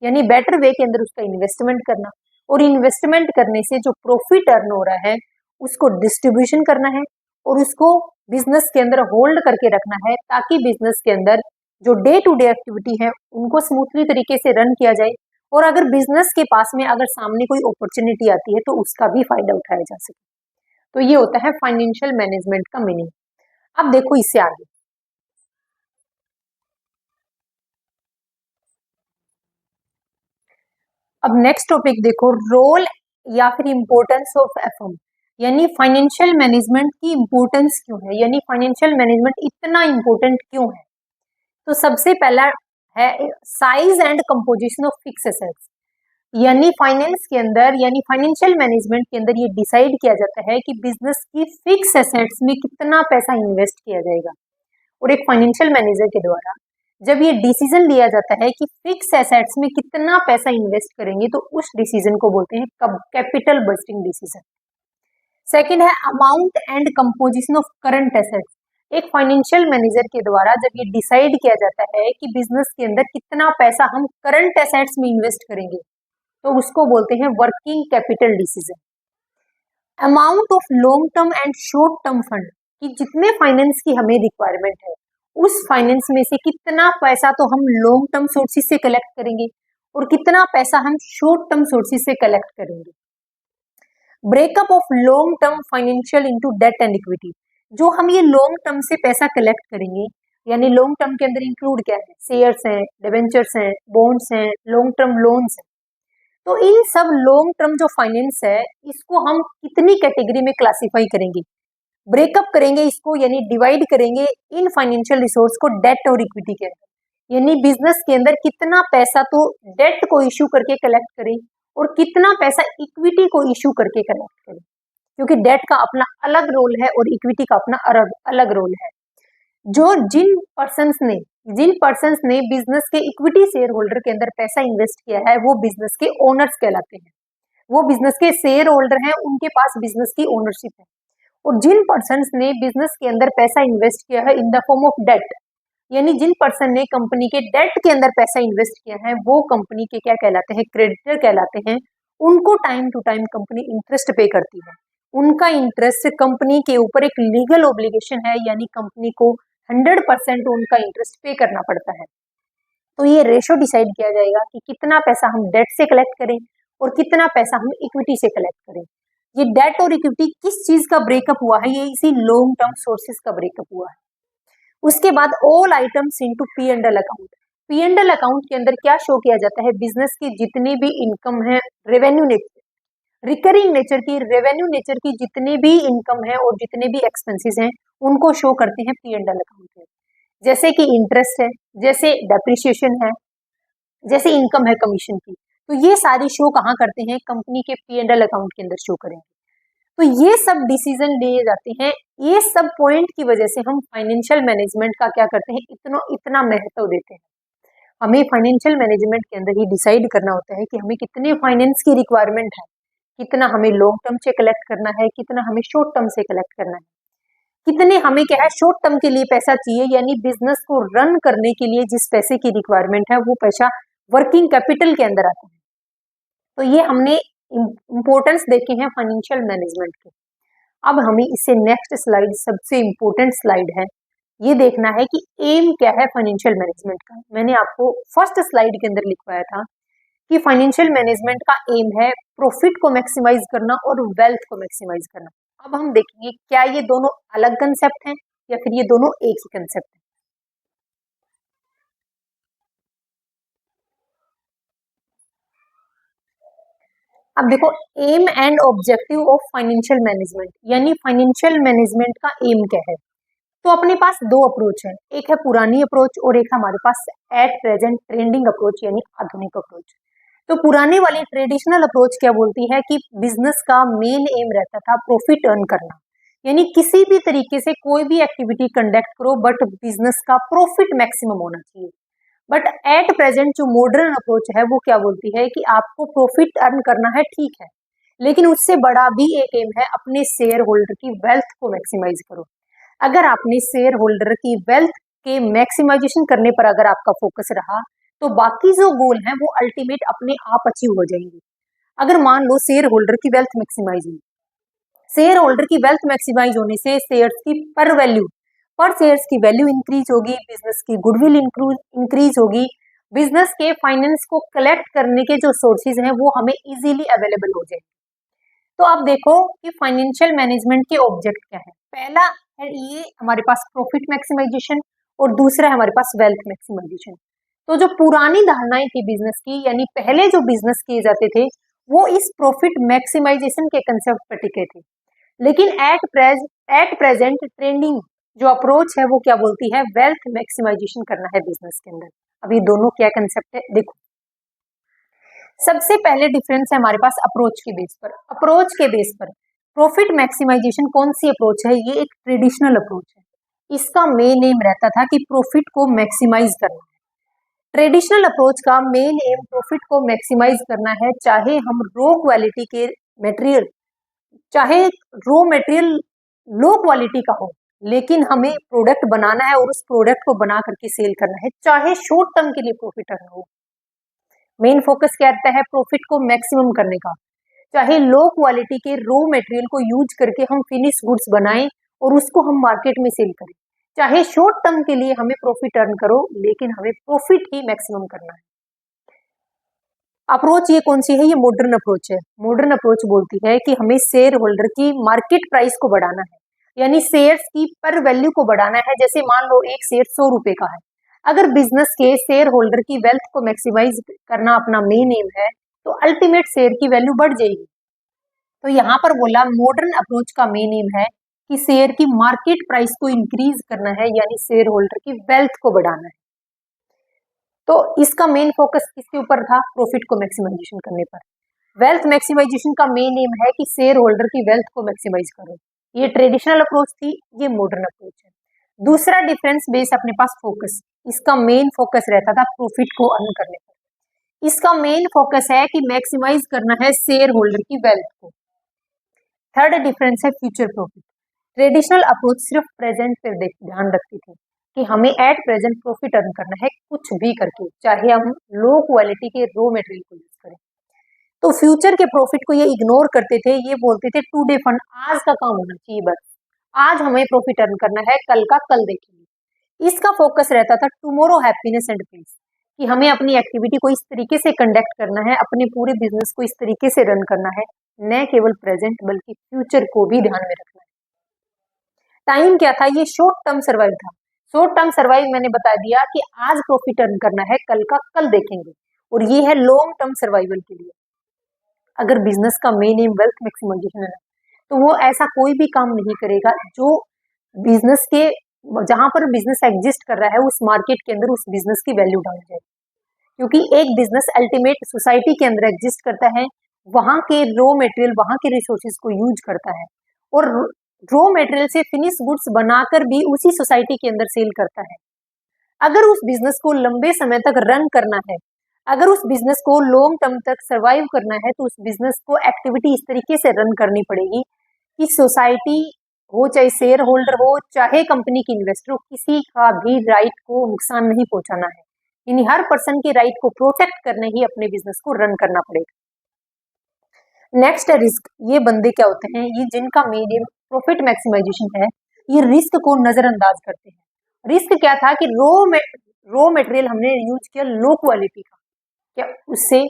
यानी बेटर वे के अंदर उसका इन्वेस्टमेंट करना, और इन्वेस्टमेंट करने से जो प्रॉफिट अर्न हो रहा है उसको डिस्ट्रीब्यूशन करना है और उसको बिजनेस के अंदर होल्ड करके रखना है, ताकि बिजनेस के अंदर जो डे टू डे एक्टिविटी है उनको स्मूथली तरीके से रन किया जाए, और अगर बिजनेस के पास में अगर सामने कोई अपॉर्चुनिटी आती है तो उसका भी फायदा उठाया जा सके। तो ये होता है फाइनेंशियल मैनेजमेंट का मीनिंग। अब देखो इससे आगे, अब नेक्स्ट टॉपिक देखो, रोल या फिर इंपॉर्टेंस ऑफ एफएम, यानी फाइनेंशियल मैनेजमेंट की इंपॉर्टेंस क्यों है, यानी फाइनेंशियल मैनेजमेंट इतना इंपॉर्टेंट क्यों है। तो सबसे पहला है size and composition of fix assets, यानी फाइनेंस के अंदर, यानी फाइनेंशियल मैनेजमेंट के अंदर ये डिसाइड किया जाता है कि बिजनेस की फिक्स एसेट्स में कितना पैसा इन्वेस्ट किया जाएगा, और एक फाइनेंशियल मैनेजर के द्वारा जब ये डिसीजन लिया जाता है कि फिक्स एसेट्स में कितना पैसा इन्वेस्ट करेंगे तो उस डिसीजन को बोलते हैं कैपिटल बस्टिंग डिसीजन। सेकंड है amount and composition of current assets, एक फाइनेंशियल मैनेजर के द्वारा जब ये डिसाइड किया जाता है कि बिजनेस के अंदर कितना पैसा हम करंट एसेट्स में इन्वेस्ट करेंगे तो उसको बोलते हैं working capital decision. Amount of long term and short term fund, कि जितने फाइनेंस की हमें रिक्वायरमेंट है उस फाइनेंस में से कितना पैसा तो हम लॉन्ग टर्म सोर्सेज से कलेक्ट करेंगे और कितना पैसा हम शॉर्ट टर्म सोर्सेज से कलेक्ट करेंगे। Breakup of long term financial into debt and equity, जो हम ये लॉन्ग टर्म से पैसा कलेक्ट करेंगे, यानी लॉन्ग टर्म के अंदर इंक्लूड क्या है, शेयर्स हैं, डिबेंचर्स हैं, बॉन्ड्स हैं, लॉन्ग टर्म लोन्स हैं। तो इन सब लॉन्ग टर्म जो फाइनेंस है इसको हम कितनी कैटेगरी में क्लासिफाई करेंगे, ब्रेकअप करेंगे इसको, यानी डिवाइड करेंगे इन फाइनेंशियल रिसोर्स को डेट और इक्विटी के अंदर। यानी बिजनेस के अंदर कितना पैसा तो डेट को इश्यू करके कलेक्ट करें और कितना पैसा इक्विटी को इश्यू करके कलेक्ट करें, क्योंकि डेट का अपना अलग रोल है और इक्विटी का अपना अलग रोल है। जो जिन पर्सन्स ने बिजनेस के इक्विटी शेयर होल्डर के अंदर पैसा इन्वेस्ट किया है वो बिजनेस के ओनर्स कहलाते हैं। वो बिजनेस के शेयर होल्डर हैं, उनके पास बिजनेस की ओनरशिप है। और जिन पर्सन्स ने बिजनेस के अंदर पैसा इन्वेस्ट किया है in the form of debt, यानी जिन पर्सन ने कंपनी के डेट के अंदर पैसा इन्वेस्ट किया है वो कंपनी के क्या कहलाते हैं, क्रेडिटर कहलाते हैं। उनको time to time company interest pay करती है। उनका इंटरेस्ट कंपनी के ऊपर एक लीगल ऑब्लिगेशन है, यानी कंपनी को 100% उनका इंटरेस्ट पे करना पड़ता है। तो ये रेशो डिसाइड किया जाएगा कि कितना पैसा हम डेट से कलेक्ट करें और कितना पैसा हम इक्विटी से कलेक्ट करें। ये डेट और इक्विटी किस चीज का ब्रेकअप हुआ है, ये इसी लॉन्ग टर्म सोर्सेज का ब्रेकअप हुआ है। उसके बाद all items into P and L account. P and L account के अंदर क्या शो किया जाता है, बिजनेस की जितनी भी इनकम है, रेवेन्यू नेचर, रिकरिंग नेचर की, रेवेन्यू नेचर की जितने भी इनकम है और जितने भी एक्सपेंसेस हैं उनको शो करते हैं पी एंड एल अकाउंट में। जैसे कि इंटरेस्ट है, जैसे डेप्रिसिएशन है, जैसे इनकम है कमीशन की, तो ये सारी शो कहाँ करते हैं, कंपनी के पी एंड एल अकाउंट के अंदर शो करेंगे। तो ये सब डिसीजन लिए जाते हैं, ये सब पॉइंट की वजह से हम फाइनेंशियल मैनेजमेंट का क्या करते हैं, इतना महत्व देते हैं। हमें फाइनेंशियल मैनेजमेंट के अंदर ही डिसाइड करना होता है कि हमें कितने फाइनेंस की रिक्वायरमेंट है, कितना हमें लॉन्ग टर्म से कलेक्ट करना है, कितना हमें शॉर्ट टर्म से कलेक्ट करना है, कितने हमें क्या है शॉर्ट टर्म के लिए पैसा चाहिए, यानी बिजनेस को रन करने के लिए जिस पैसे की रिक्वायरमेंट है वो पैसा वर्किंग कैपिटल के अंदर आता है। तो ये हमने इंपॉर्टेंस देखे हैं फाइनेंशियल मैनेजमेंट के। अब हमें इससे नेक्स्ट स्लाइड, सबसे इंपॉर्टेंट स्लाइड है, ये देखना है कि एम क्या है फाइनेंशियल मैनेजमेंट का। मैंने आपको फर्स्ट स्लाइड के अंदर लिखवाया था कि फाइनेंशियल मैनेजमेंट का एम है प्रॉफिट को मैक्सिमाइज करना और वेल्थ को मैक्सिमाइज करना। अब हम देखेंगे क्या ये दोनों अलग कंसेप्ट हैं या फिर ये दोनों एक ही कंसेप्ट है। अब देखो, aim and objective of financial management, यानी फाइनेंशियल मैनेजमेंट का एम क्या है। तो अपने पास दो अप्रोच है, एक है पुरानी अप्रोच और एक हमारे पास एट प्रेजेंट ट्रेंडिंग अप्रोच यानी आधुनिक अप्रोच। तो पुराने वाली ट्रेडिशनल अप्रोच क्या बोलती है कि बिजनेस का मेन एम रहता था प्रॉफिट अर्न करना, यानी किसी भी तरीके से कोई भी एक्टिविटी कंडक्ट करो बट बिजनेस का प्रॉफिट मैक्सिमम होना चाहिए। बट एट प्रेजेंट जो मॉडर्न अप्रोच है वो क्या बोलती है कि आपको प्रॉफिट अर्न करना है, ठीक है, लेकिन उससे बड़ा भी एक एम है, अपने शेयर होल्डर की वेल्थ को मैक्सिमाइज करो। अगर आपने शेयर होल्डर की वेल्थ के मैक्सिमाइजेशन करने पर अगर आपका फोकस रहा तो बाकी जो गोल हैं वो अल्टीमेट अपने आप अचीव हो जाएंगे। अगर मान लो शेयर होल्डर की वेल्थ मैक्सिमाइज हुई, शेयर होल्डर की वेल्थ मैक्सिमाइज होने से शेयर्स की पर शेयर्स की वैल्यू इंक्रीज होगी, बिजनेस की गुडविल इंक्रीज होगी, बिजनेस के फाइनेंस को कलेक्ट करने के जो सोर्सेज हैं वो हमें इजीली अवेलेबल हो जाएंगे। तो अब देखो कि फाइनेंशियल मैनेजमेंट के ऑब्जेक्ट क्या है। पहला है ये हमारे पास प्रॉफिट मैक्सिमाइजेशन और दूसरा है हमारे पास वेल्थ मैक्सिमाइजेशन। तो जो पुरानी धारणाएं थी बिजनेस की, यानी पहले जो बिजनेस किए जाते थे वो इस प्रॉफिट मैक्सिमाइजेशन के कंसेप्ट पर टिके थे, लेकिन एट प्रेजेंट ट्रेंडिंग जो अप्रोच है वो क्या बोलती है, वेल्थ मैक्सिमाइजेशन करना है बिजनेस के अंदर। अब ये दोनों क्या कंसेप्ट है, देखो सबसे पहले डिफरेंस है हमारे पास अप्रोच के बेस पर। अप्रोच के बेस पर प्रॉफिट मैक्सिमाइजेशन कौन सी अप्रोच है, ये एक ट्रेडिशनल अप्रोच है। इसका मेन एम रहता था कि प्रॉफिट को मैक्सिमाइज करना है। ट्रेडिशनल अप्रोच का मेन एम प्रॉफिट को मैक्सिमाइज करना है, चाहे हम रो क्वालिटी के मटेरियल, चाहे रो मटेरियल लो क्वालिटी का हो, लेकिन हमें प्रोडक्ट बनाना है और उस प्रोडक्ट को बना करके सेल करना है, चाहे शॉर्ट टर्म के लिए प्रॉफिट अर्न हो। मेन फोकस क्या रहता है, प्रॉफिट को मैक्सिमम करने का। चाहे लो क्वालिटी के रो मटेरियल को यूज करके हम फिनिश गुड्स बनाएं और उसको हम मार्केट में सेल करें, चाहे शॉर्ट टर्म के लिए हमें प्रॉफिट अर्न करो, लेकिन हमें प्रॉफिट ही मैक्सिमम करना है। अप्रोच ये कौन सी है, ये मॉडर्न अप्रोच है। मॉडर्न अप्रोच बोलती है कि हमें शेयर होल्डर की मार्केट प्राइस को बढ़ाना है, यानी शेयर्स की पर वैल्यू को बढ़ाना है। जैसे मान लो एक शेयर 100 रुपए का है, अगर बिजनेस के शेयर होल्डर की वेल्थ को मैक्सिमाइज करना अपना मेन एम है तो अल्टीमेट शेयर की वैल्यू बढ़ जाएगी। तो यहाँ पर बोला मॉडर्न अप्रोच का मेन एम है कि शेयर की मार्केट प्राइस को इंक्रीज करना है, यानी शेयर होल्डर की वेल्थ को बढ़ाना है। तो इसका मेन फोकस किसके ऊपर था? प्रॉफिट को मैक्सिमाइजेशन करने पर। वेल्थ मैक्सिमाइजेशन का मेन एम है कि शेयर होल्डर की वेल्थ को मैक्सिमाइज करो। ये ट्रेडिशनल अप्रोच थी, ये मॉडर्न अप्रोच है। दूसरा डिफरेंस बेस अपने पास फोकस, इसका मेन फोकस रहता था प्रॉफिट को अर्न करने पर। इसका मेन फोकस है कि मैक्सिमाइज करना है शेयर होल्डर की वेल्थ को। थर्ड डिफरेंस है फ्यूचर प्रॉफिट। ट्रेडिशनल अप्रोच सिर्फ प्रेजेंट पर ध्यान रखती थी कि हमें एट प्रेजेंट प्रॉफिट अर्न करना है कुछ भी करके, चाहे हम लो क्वालिटी के रॉ मटेरियल को यूज करें। तो फ्यूचर के प्रॉफिट को ये इग्नोर करते थे, ये बोलते थे टुडे फंड, आज का काम होना चाहिए, बस आज हमें प्रॉफिट अर्न करना है, कल का कल देखेंगे। इसका फोकस रहता था टुमारो हैप्पीनेस एंड पीस, कि हमें अपनी एक्टिविटी को इस तरीके से कंडक्ट करना है, अपने पूरे बिजनेस को इस तरीके से रन करना है, न केवल प्रेजेंट बल्कि फ्यूचर को भी ध्यान में रखना है। टाइम क्या था? ये शॉर्ट टर्म सर्वाइव था। शॉर्ट टर्म सर्वाइव मैंने बता दिया कि आज प्रॉफिट अर्न करना है, कल का कल देखेंगे, और ये है लॉन्ग टर्म सर्वाइवल के लिए। अगर बिजनेस का मेन एम वेल्थ मैक्सिमाइजेशन है तो वो ऐसा कोई भी काम नहीं करेगा जो बिजनेस के, जहां पर बिजनेस एग्जिस्ट कर रहा है उस मार्केट के अंदर उस बिजनेस की वैल्यू डाउन जाए। क्योंकि एक बिजनेस अल्टीमेट सोसाइटी के अंदर एग्जिस्ट करता है, वहां के रॉ मटेरियल, वहां के रिसोर्सेज को यूज करता है, और रॉ मटेरियल से फिनिश गुड्स बनाकर भी उसी सोसाइटी के अंदर सेल करता है। अगर उस बिजनेस को लंबे समय तक रन करना है, अगर उस बिजनेस को लॉन्ग टर्म तक सर्वाइव करना है, तो उस बिजनेस को एक्टिविटी इस तरीके से रन करनी पड़ेगी कि सोसाइटी हो, चाहे शेयर होल्डर हो, चाहे कंपनी की इन्वेस्टर हो, किसी का भी राइट को नुकसान नहीं पहुंचाना है। यानी हर पर्सन के राइट को प्रोटेक्ट करने ही अपने बिजनेस को रन करना पड़ेगा। नेक्स्ट है रिस्क। ये बंदे क्या होते हैं? ये जिनका मेन एम प्रॉफिट मैक्सिमाइजेशन है, ये रिस्क को नजरअंदाज करते हैं। रिस्क क्या था कि रॉ मटेरियल हमने यूज किया लो क्वालिटी का, क्या उससे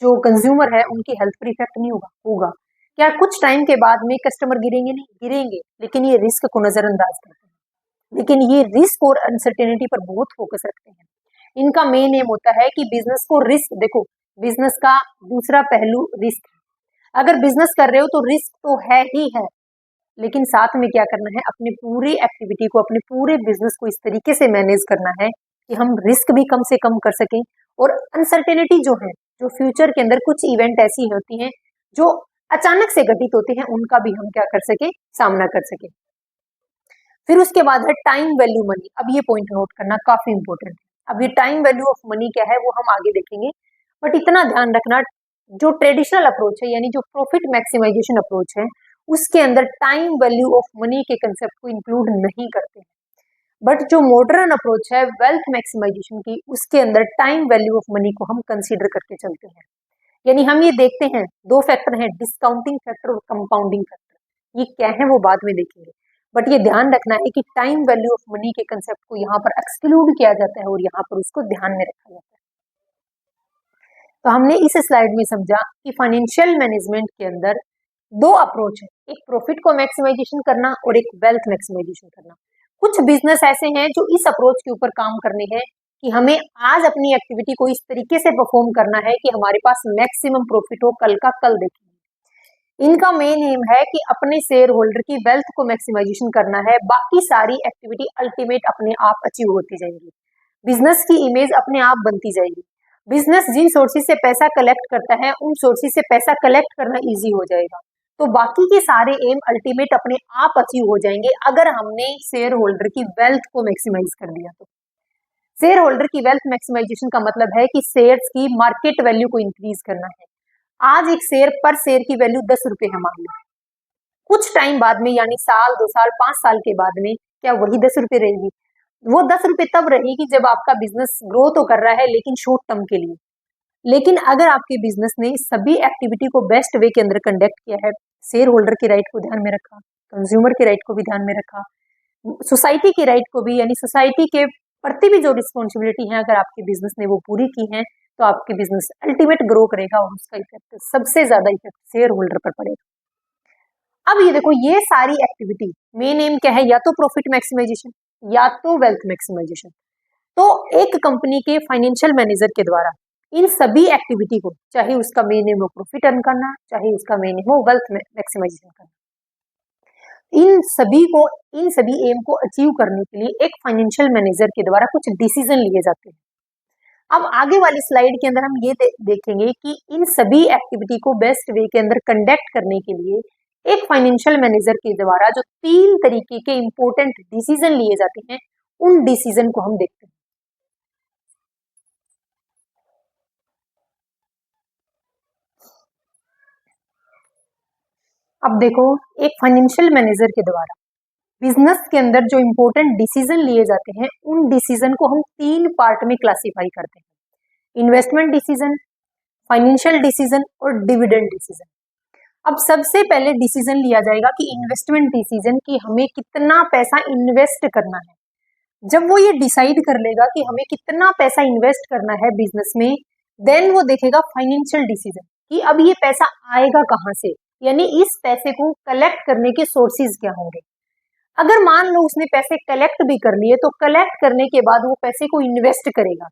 जो कंज्यूमर है उनकी हेल्थ पर इफेक्ट नहीं होगा? होगा। क्या कुछ टाइम के बाद में कस्टमर गिरेंगे? नहीं गिरेंगे, लेकिन ये रिस्क को नजरअंदाज करते हैं। लेकिन ये रिस्क और अनसर्टेनिटी पर बहुत फोकस रखते हैं। इनका मेन एम होता है कि बिजनेस को रिस्क, देखो बिजनेस का दूसरा पहलू रिस्क है। अगर बिजनेस कर रहे हो तो रिस्क तो है ही है, लेकिन साथ में क्या करना है? अपनी पूरी एक्टिविटी को, अपने पूरे बिजनेस को इस तरीके से मैनेज करना है कि हम रिस्क भी कम से कम कर सकें, और अनसर्टेनिटी जो है, जो फ्यूचर के अंदर कुछ इवेंट ऐसी होती हैं जो अचानक से घटित होते हैं, उनका भी हम क्या कर सके? सामना कर सके। फिर उसके बाद है टाइम वैल्यू मनी। अब ये पॉइंट नोट करना काफी इंपॉर्टेंट है। अब ये टाइम वैल्यू ऑफ मनी क्या है वो हम आगे देखेंगे, बट इतना ध्यान रखना, जो ट्रेडिशनल अप्रोच है, यानी जो प्रॉफिट मैक्सिमाइजेशन अप्रोच है, उसके अंदर टाइम वैल्यू ऑफ मनी के कंसेप्ट को इंक्लूड नहीं करते हैं। बट जो मॉडर्न अप्रोच है वेल्थ मैक्सिमाइजेशन की, उसके अंदर टाइम वैल्यू ऑफ मनी को हम कंसीडर करके चलते हैं। यानी हम ये देखते हैं, दो फैक्टर हैं, डिस्काउंटिंग फैक्टर और कंपाउंडिंग फैक्टर। ये क्या है वो बाद में देखेंगे, बट ये ध्यान रखना है कि टाइम वैल्यू ऑफ मनी के कंसेप्ट को यहाँ पर एक्सक्लूड किया जाता है और यहाँ पर उसको ध्यान में रखा जाता है। तो हमने इस स्लाइड में समझा कि फाइनेंशियल मैनेजमेंट के अंदर दो अप्रोच है, एक प्रॉफिट को मैक्सिमाइजेशन करना और एक वेल्थ मैक्सिमाइजेशन करना। कुछ बिजनेस ऐसे हैं जो इस अप्रोच के ऊपर काम करने हैं कि हमें आज अपनी एक्टिविटी को इस तरीके से परफॉर्म करना है कि हमारे पास मैक्सिमम प्रॉफिट हो, कल का कल देखेंगे। इनका मेन एम है कि अपने शेयर होल्डर की वेल्थ को मैक्सिमाइजेशन करना है, बाकी सारी एक्टिविटी अल्टीमेट अपने आप अचीव होती जाएंगी, बिजनेस की इमेज अपने आप बनती जाएगी। बिजनेस जिन सोर्सेज से पैसा कलेक्ट करता है, उन सोर्सेज से पैसा कलेक्ट करना इजी हो जाएगा, तो बाकी के सारे एम अल्टीमेट अपने आप अचीव हो जाएंगे अगर हमने शेयर होल्डर की वेल्थ को मैक्सिमाइज कर दिया। तो शेयर होल्डर की वेल्थ मैक्सिमाइजेशन का मतलब है कि शेयर्स की मार्केट वैल्यू को इंक्रीज करना है। आज एक शेयर पर शेयर की वैल्यू 10 रुपए है मान लो, कुछ टाइम बाद में, यानी साल, 2 साल, 5 साल के बाद में, क्या वही 10 रुपए रहेगी? वो 10 रुपए तब रहेगी जब आपका बिजनेस ग्रो तो कर रहा है, लेकिन शॉर्ट टर्म के लिए। लेकिन अगर आपके बिजनेस ने सभी एक्टिविटी को बेस्ट वे के अंदर कंडक्ट किया है, शेयर होल्डर के राइट को ध्यान में रखा, कंज्यूमर के राइट को भी ध्यान में रखा, सोसाइटी के राइट को भी, यानी सोसाइटी के प्रति भी जो रिस्पॉन्सिबिलिटी है अगर आपके बिजनेस ने वो पूरी की है, तो आपके बिजनेस अल्टीमेट ग्रो करेगा और उसका इफेक्ट, सबसे ज्यादा इफेक्ट शेयर होल्डर पर पड़ेगा। अब ये देखो, ये सारी एक्टिविटी मेन एम क्या है? या तो प्रॉफिट मैक्सिमाइजेशन या तो वेल्थ मैक्सिमाइजेशन। तो एक कंपनी के फाइनेंशियल मैनेजर के द्वारा इन सभी एक्टिविटी को, चाहे उसका मेन एम हो प्रॉफिट अर्न करना, चाहे उसका मेन एम हो वेल्थ मैक्सिमाइजेशन करना, इन सभी एम को अचीव करने के लिए एक फाइनेंशियल मैनेजर के द्वारा कुछ डिसीजन लिए जाते हैं। अब आगे वाली स्लाइड के अंदर हम ये देखेंगे कि इन सभी एक्टिविटी को बेस्ट वे के अंदर कंडक्ट करने के लिए एक फाइनेंशियल मैनेजर के द्वारा जो 3 तरीके के इंपॉर्टेंट डिसीजन लिए जाते हैं, उन डिसीजन को हम देखते हैं। अब देखो, एक फाइनेंशियल मैनेजर के द्वारा बिजनेस के अंदर जो इंपॉर्टेंट डिसीजन लिए जाते हैं, उन डिसीजन को हम 3 पार्ट में क्लासिफाई करते हैं: इन्वेस्टमेंट डिसीजन, फाइनेंशियल डिसीजन और डिविडेंड डिसीजन। अब सबसे पहले डिसीजन लिया जाएगा कि इन्वेस्टमेंट डिसीजन, कि हमें कितना पैसा इन्वेस्ट करना है। जब वो ये डिसाइड कर लेगा कि हमें कितना पैसा इन्वेस्ट करना है बिजनेस में, देन वो देखेगा फाइनेंशियल डिसीजन कि अब ये पैसा आएगा कहाँ से, यानी इस पैसे को कलेक्ट करने के सोर्सेज क्या होंगे। अगर मान लो उसने पैसे कलेक्ट भी कर लिए, तो कलेक्ट करने के बाद वो पैसे को इन्वेस्ट करेगा।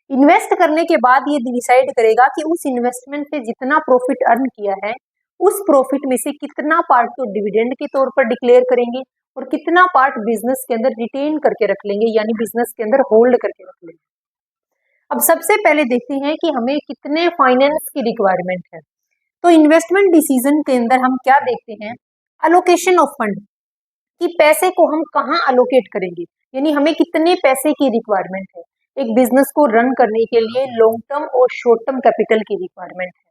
इन्वेस्ट करने के बाद ये डिसाइड करेगा कि उस इन्वेस्टमेंट से जितना प्रॉफिट अर्न किया है, उस प्रॉफिट में से कितना पार्ट तो डिविडेंड के तौर पर डिक्लेयर करेंगे और कितना पार्ट बिजनेस के अंदर रिटेन करके रख लेंगे, यानी बिजनेस के अंदर होल्ड करके रख लेंगे। अब सबसे पहले देखते हैं कि हमें कितने फाइनेंस की रिक्वायरमेंट है। तो इन्वेस्टमेंट डिसीजन के अंदर हम क्या देखते हैं, अलोकेशन ऑफ फंड, कि पैसे को हम कहाँ अलोकेट करेंगे, यानी हमें कितने पैसे की रिक्वायरमेंट है। एक बिजनेस को रन करने के लिए लॉन्ग टर्म और शॉर्ट टर्म कैपिटल की रिक्वायरमेंट है।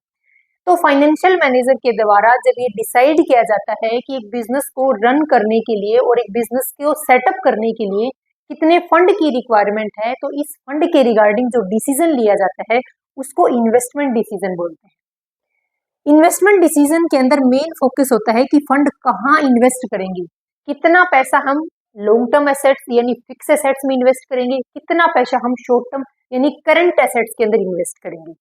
तो फाइनेंशियल मैनेजर के द्वारा जब ये डिसाइड किया जाता है कि एक बिजनेस को रन करने के लिए और एक बिजनेस को सेटअप करने के लिए कितने फंड की रिक्वायरमेंट है, तो इस फंड के रिगार्डिंग जो डिसीजन लिया जाता है उसको इन्वेस्टमेंट डिसीजन बोलते हैं। इन्वेस्टमेंट डिसीजन के अंदर मेन फोकस होता है कि फंड कहाँ इन्वेस्ट करेंगे, कितना पैसा हम लॉन्ग टर्म एसेट्स यानी फिक्स एसेट्स में इन्वेस्ट करेंगे, कितना पैसा हम शॉर्ट टर्म यानी करंट एसेट्स के अंदर इन्वेस्ट करेंगे।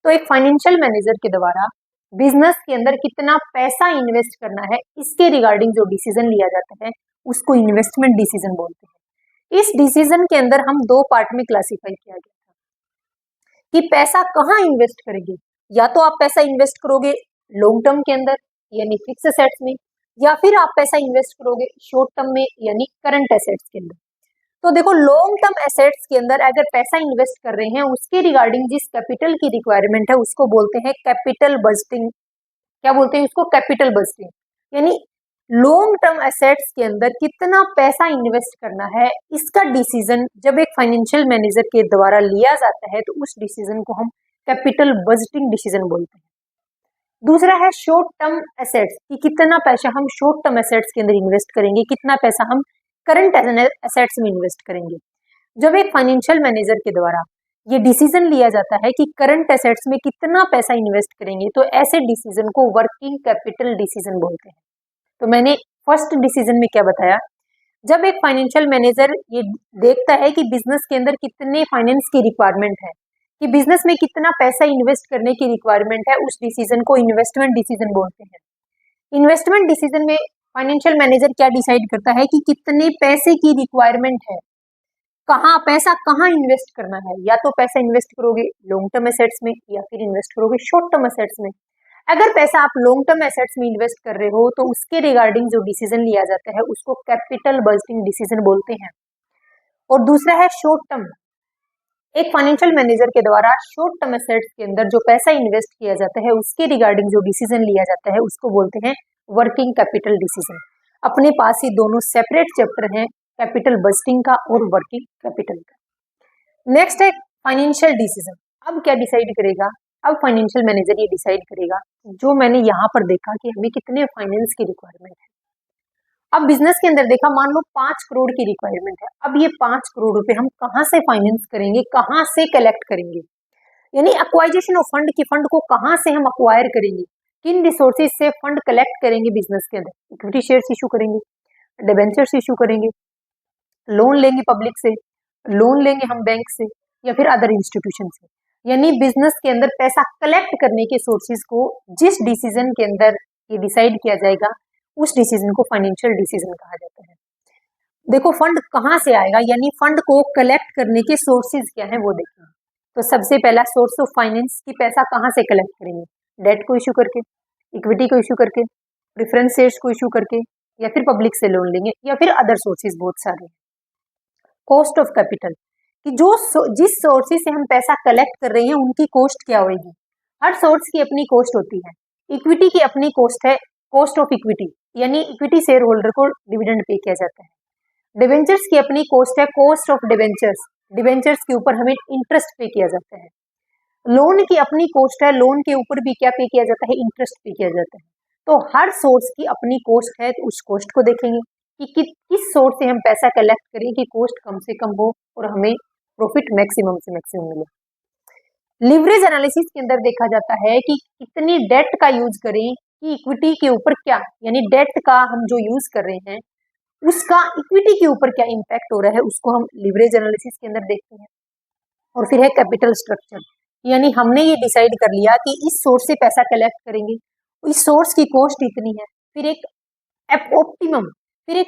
तो एक फाइनेंशियल मैनेजर के द्वारा बिजनेस के अंदर कितना पैसा इन्वेस्ट करना है, इसके रिगार्डिंग जो डिसीजन लिया जाता है उसको इन्वेस्टमेंट डिसीजन बोलते हैं। इस डिसीजन के अंदर हम 2 पार्ट में क्लासिफाई किया गया था कि पैसा कहाँ इन्वेस्ट करेंगे। या तो आप पैसा इन्वेस्ट करोगे लॉन्ग टर्म के अंदर यानी फिक्स एसेट्स में, या फिर आप पैसा इन्वेस्ट करोगे शॉर्ट टर्म में यानी करंट एसेट्स के अंदर। तो देखो, लॉन्ग टर्म एसेट्स के अंदर अगर पैसा इन्वेस्ट कर रहे हैं, उसके रिगार्डिंग जिस कैपिटल की रिक्वायरमेंट है उसको बोलते हैं कैपिटल बजटिंग। क्या बोलते हैं उसको? Capital budgeting. यानी लॉन्ग टर्म एसेट्स के अंदर कितना पैसा इन्वेस्ट करना है, इसका डिसीजन जब एक फाइनेंशियल मैनेजर के द्वारा लिया जाता है तो उस डिसीजन को हम कैपिटल बजटिंग डिसीजन बोलते हैं। दूसरा है शॉर्ट टर्म एसेट्स, कि कितना पैसा हम शॉर्ट टर्म एसेट्स के अंदर इन्वेस्ट करेंगे, कितना पैसा हम करंट एसेट्स में इन्वेस्ट करेंगे। जब एक फाइनेंशियल मैनेजर के द्वारा ये डिसीजन लिया जाता है कि करंट एसेट्स में कितना पैसा इन्वेस्ट करेंगे, तो ऐसे डिसीजन को वर्किंग कैपिटल डिसीजन बोलते हैं। तो मैंने फर्स्ट डिसीजन में क्या बताया, जब एक फाइनेंशियल मैनेजर ये देखता है कि बिजनेस के अंदर कितने फाइनेंस की रिक्वायरमेंट है, कि बिजनेस में कितना पैसा इन्वेस्ट करने की रिक्वायरमेंट है, उस डिसीजन को इन्वेस्टमेंट डिसीजन बोलते हैं। इन्वेस्टमेंट डिसीजन में फाइनेंशियल मैनेजर क्या डिसाइड करता है कि कितने पैसे की रिक्वायरमेंट है, पैसा कहाँ इन्वेस्ट करना है। या तो पैसा इन्वेस्ट करोगे लॉन्ग टर्म एसेट्स में या फिर इन्वेस्ट करोगे शॉर्ट टर्म एसेट्स में। अगर पैसा आप लॉन्ग टर्म एसेट्स में इन्वेस्ट कर रहे हो तो उसके रिगार्डिंग जो डिसीजन लिया जाता है उसको कैपिटल बजटिंग डिसीजन बोलते हैं। और दूसरा है शॉर्ट टर्म। एक फाइनेंशियल मैनेजर के द्वारा शॉर्ट टर्म एसेट्स के अंदर जो पैसा इन्वेस्ट किया जाता है उसके रिगार्डिंग जो डिसीजन लिया जाता है उसको बोलते हैं वर्किंग कैपिटल डिसीजन। अपने पास ही दोनों सेपरेट चैप्टर हैं, कैपिटल बजटिंग का और वर्किंग कैपिटल का। नेक्स्ट है फाइनेंशियल डिसीजन। अब क्या डिसाइड करेगा, अब फाइनेंशियल मैनेजर ये डिसाइड करेगा, जो मैंने यहाँ पर देखा कि हमें कितने फाइनेंस की रिक्वायरमेंट है। अब बिजनेस के अंदर देखा, मान लो 5 करोड़ की रिक्वायरमेंट है। अब ये 5 करोड़ रुपए हम कहाँ से फाइनेंस करेंगे, कहाँ से कलेक्ट करेंगे, यानी एक्वाइजेशन ऑफ फंड, की फंड को कहाँ से हम अक्वायर करेंगे, किन रिसोर्सेज से फंड कलेक्ट करेंगे बिजनेस के अंदर। इक्विटी शेयर्स इशू करेंगे, डिबेंचर्स इशू करेंगे, लोन लेंगे पब्लिक से, लोन लेंगे हम बैंक से या फिर अदर इंस्टीट्यूशन से। यानी बिजनेस के अंदर पैसा कलेक्ट करने के सोर्सेज को जिस डिसीजन के अंदर ये डिसाइड किया जाएगा उस डिसीजन को फाइनेंशियल डिसीजन कहा जाता है। देखो, फंड कहाँ से आएगा, यानी फंड को कलेक्ट करने के सोर्सेज क्या है वो देखेंगे। तो सबसे पहला सोर्स ऑफ फाइनेंस, की पैसा कहाँ से कलेक्ट करेंगे, डेट को इशू करके, इक्विटी को इशू करके, प्रेफरेंस शेयर्स को इशू करके, या फिर पब्लिक से लोन लेंगे या फिर अदर सोर्सेज बहुत सारे हैं। कॉस्ट ऑफ कैपिटल कि जिस सोर्सेज से हम पैसा कलेक्ट कर रहे हैं उनकी कॉस्ट क्या होगी। हर सोर्स की अपनी कॉस्ट होती है। इक्विटी की अपनी कॉस्ट है, कॉस्ट ऑफ इक्विटी, यानी इक्विटी शेयर होल्डर को डिविडेंड पे किया जाता है। डिवेंचर्स की अपनी कॉस्ट है, कॉस्ट ऑफ डिवेंचर्स, डिवेंचर्स के ऊपर हमें इंटरेस्ट पे किया जाता है। लोन की अपनी कॉस्ट है, लोन के ऊपर भी क्या पे किया जाता है, इंटरेस्ट पे किया जाता है। तो हर सोर्स की अपनी कॉस्ट है, तो उस कॉस्ट को देखेंगे कि किस सोर्स से हम पैसा कलेक्ट करें कि कॉस्ट कम से कम हो और हमें प्रॉफिट मैक्सिमम से मैक्सिमम मिले। लिवरेज एनालिसिस के अंदर देखा जाता है कि कितनी डेट का यूज करें कि इक्विटी के ऊपर क्या, यानी डेट का हम जो यूज कर रहे हैं उसका इक्विटी के ऊपर क्या इम्पैक्ट हो रहा है, उसको हम लिवरेज एनालिसिस के अंदर देखते हैं। और फिर है कैपिटल स्ट्रक्चर, यानी हमने ये डिसाइड कर लिया कि इस सोर्स से पैसा कलेक्ट करेंगे, इस सोर्स की कॉस्ट इतनी है, फिर एक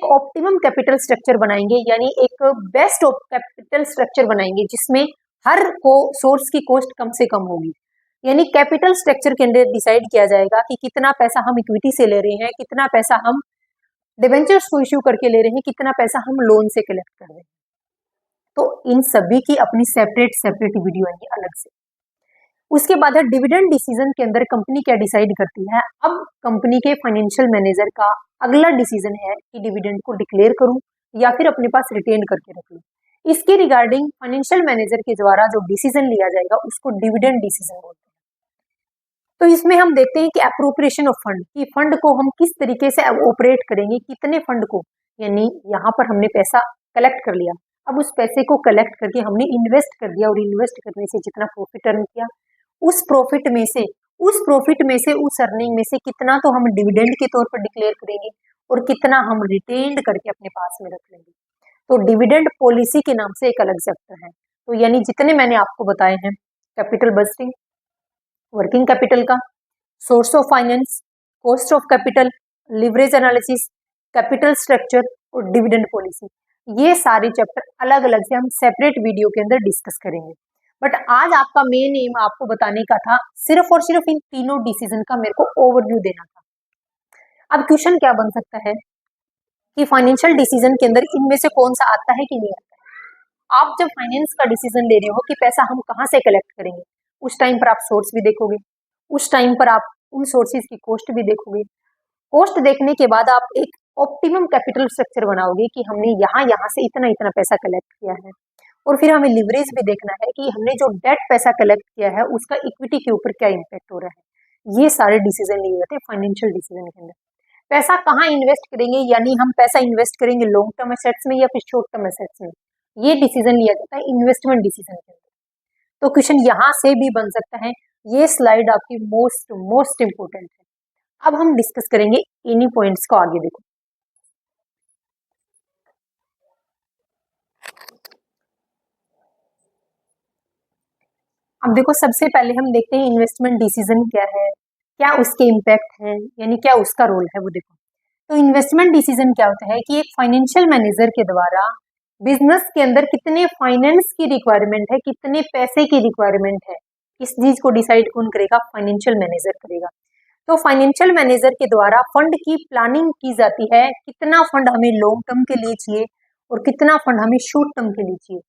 ऑप्टिमम कैपिटल स्ट्रक्चर बनाएंगे, यानी एक बेस्ट कैपिटल स्ट्रक्चर बनाएंगे जिसमें हर को सोर्स की कॉस्ट कम से कम होगी। यानी कैपिटल स्ट्रक्चर के अंदर डिसाइड किया जाएगा कि कितना पैसा हम इक्विटी से ले रहे हैं, कितना पैसा हम डिवेंचर्स को इश्यू करके ले रहे हैं, कितना पैसा हम लोन से कलेक्ट कर रहे हैं। तो इन सभी की अपनी सेपरेट वीडियो आएगी अलग से। उसके बाद है डिविडेंड डिसीजन के अंदर कंपनी क्या डिसाइड करती है। अब कंपनी के फाइनेंशियल मैनेजर का अगला डिसीजन है कि डिविडेंड को डिक्लेयर करूं या फिर अपने पास रिटेन करके रख लूं। इसके रिगार्डिंग फाइनेंशियल मैनेजर के द्वारा जो डिसीजन लिया जाएगा उसको डिविडेंड डिसीजन बोलते हैं। तो इसमें हम देखते हैं कि अप्रोप्रिएशन ऑफ फंड, कि फंड को हम किस तरीके से ऑपरेट करेंगे, कितने फंड को, यानी यहाँ पर हमने पैसा कलेक्ट कर लिया, अब उस पैसे को कलेक्ट करके हमने इन्वेस्ट कर दिया और इन्वेस्ट करने से जितना प्रॉफिट अर्न किया उस प्रॉफिट में से उस अर्निंग में से कितना तो हम डिविडेंड के तौर पर डिक्लेयर करेंगे और कितना हम रिटेन्ड करके अपने पास में रख लेंगे। तो डिविडेंड पॉलिसी के नाम से एक अलग चैप्टर है। तो यानी जितने मैंने आपको बताए हैं, कैपिटल बजटिंग, वर्किंग कैपिटल का, source of finance, cost of capital, leverage analysis, capital structure और डिविडेंड पॉलिसी, ये सारे चैप्टर अलग अलग से हम सेपरेट वीडियो के अंदर डिस्कस करेंगे। बट आज आपका मेन एम आपको बताने का था सिर्फ और सिर्फ इन तीनों डिसीजन का मेरे को ओवरव्यू देना था। अब क्वेश्चन क्या बन सकता है कि फाइनेंशियल डिसीजन के अंदर इनमें से कौन सा आता है कि नहीं आता है। आप जब फाइनेंस का डिसीजन ले रहे हो कि पैसा हम कहाँ से कलेक्ट करेंगे, उस टाइम पर आप सोर्स भी देखोगे, उस टाइम पर आप उन सोर्सेज की कॉस्ट भी देखोगे। कॉस्ट देखने के बाद आप एक ऑप्टिमम कैपिटल स्ट्रक्चर बनाओगे कि हमने यहाँ से इतना इतना पैसा कलेक्ट किया है। और फिर हमें लिवरेज भी देखना है कि हमने जो डेट पैसा कलेक्ट किया है उसका इक्विटी के ऊपर क्या इम्पैक्ट हो रहा है। ये सारे डिसीजन लिए जाते हैं फाइनेंशियल डिसीजन के अंदर। पैसा कहाँ इन्वेस्ट करेंगे, यानी हम पैसा इन्वेस्ट करेंगे लॉन्ग टर्म एसेट्स में या फिर शॉर्ट टर्म एसेट्स में, ये डिसीजन लिया जाता है इन्वेस्टमेंट डिसीजन के अंदर। तो क्वेश्चन यहाँ से भी बन सकता है। ये स्लाइड आपकी मोस्ट इंपोर्टेंट है। अब हम डिस्कस करेंगे इन्हीं पॉइंट्स को आगे। देखो अब देखो सबसे पहले हम देखते हैं इन्वेस्टमेंट डिसीजन क्या है, क्या उसके इम्पैक्ट है, यानी क्या उसका रोल है वो देखो। तो इन्वेस्टमेंट डिसीजन क्या होता है कि एक फाइनेंशियल मैनेजर के द्वारा बिजनेस के अंदर कितने फाइनेंस की रिक्वायरमेंट है, कितने पैसे की रिक्वायरमेंट है, इस चीज को डिसाइड कौन करेगा, फाइनेंशियल मैनेजर करेगा। तो फाइनेंशियल मैनेजर के द्वारा फंड की प्लानिंग की जाती है, कितना फंड हमें लॉन्ग टर्म के लिए चाहिए और कितना फंड हमें शॉर्ट टर्म के लिए चाहिए।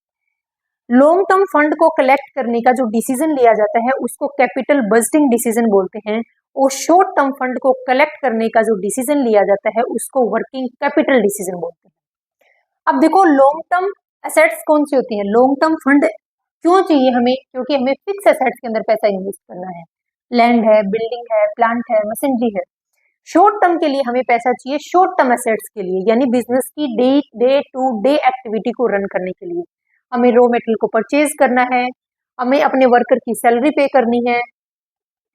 लॉन्ग टर्म फंड को कलेक्ट करने का जो डिसीजन लिया जाता है उसको कैपिटल बजटिंग डिसीजन बोलते हैं, और शॉर्ट टर्म फंड को कलेक्ट करने का जो डिसीजन लिया जाता है उसको वर्किंग कैपिटल डिसीजन बोलते हैं। अब देखो लॉन्ग टर्म एसेट्स कौन सी होती हैं, लॉन्ग टर्म फंड क्यों चाहिए हमें, क्योंकि हमें फिक्स एसेट्स के अंदर पैसा इन्वेस्ट करना है, लैंड है, बिल्डिंग है, प्लांट है, मशीनरी है। शॉर्ट टर्म के लिए हमें पैसा चाहिए शॉर्ट टर्म एसेट्स के लिए, यानी बिजनेस की डे टू डे एक्टिविटी को रन करने के लिए। हमें रॉ मेटेरियल को परचेज करना है, हमें अपने वर्कर की सैलरी पे करनी है,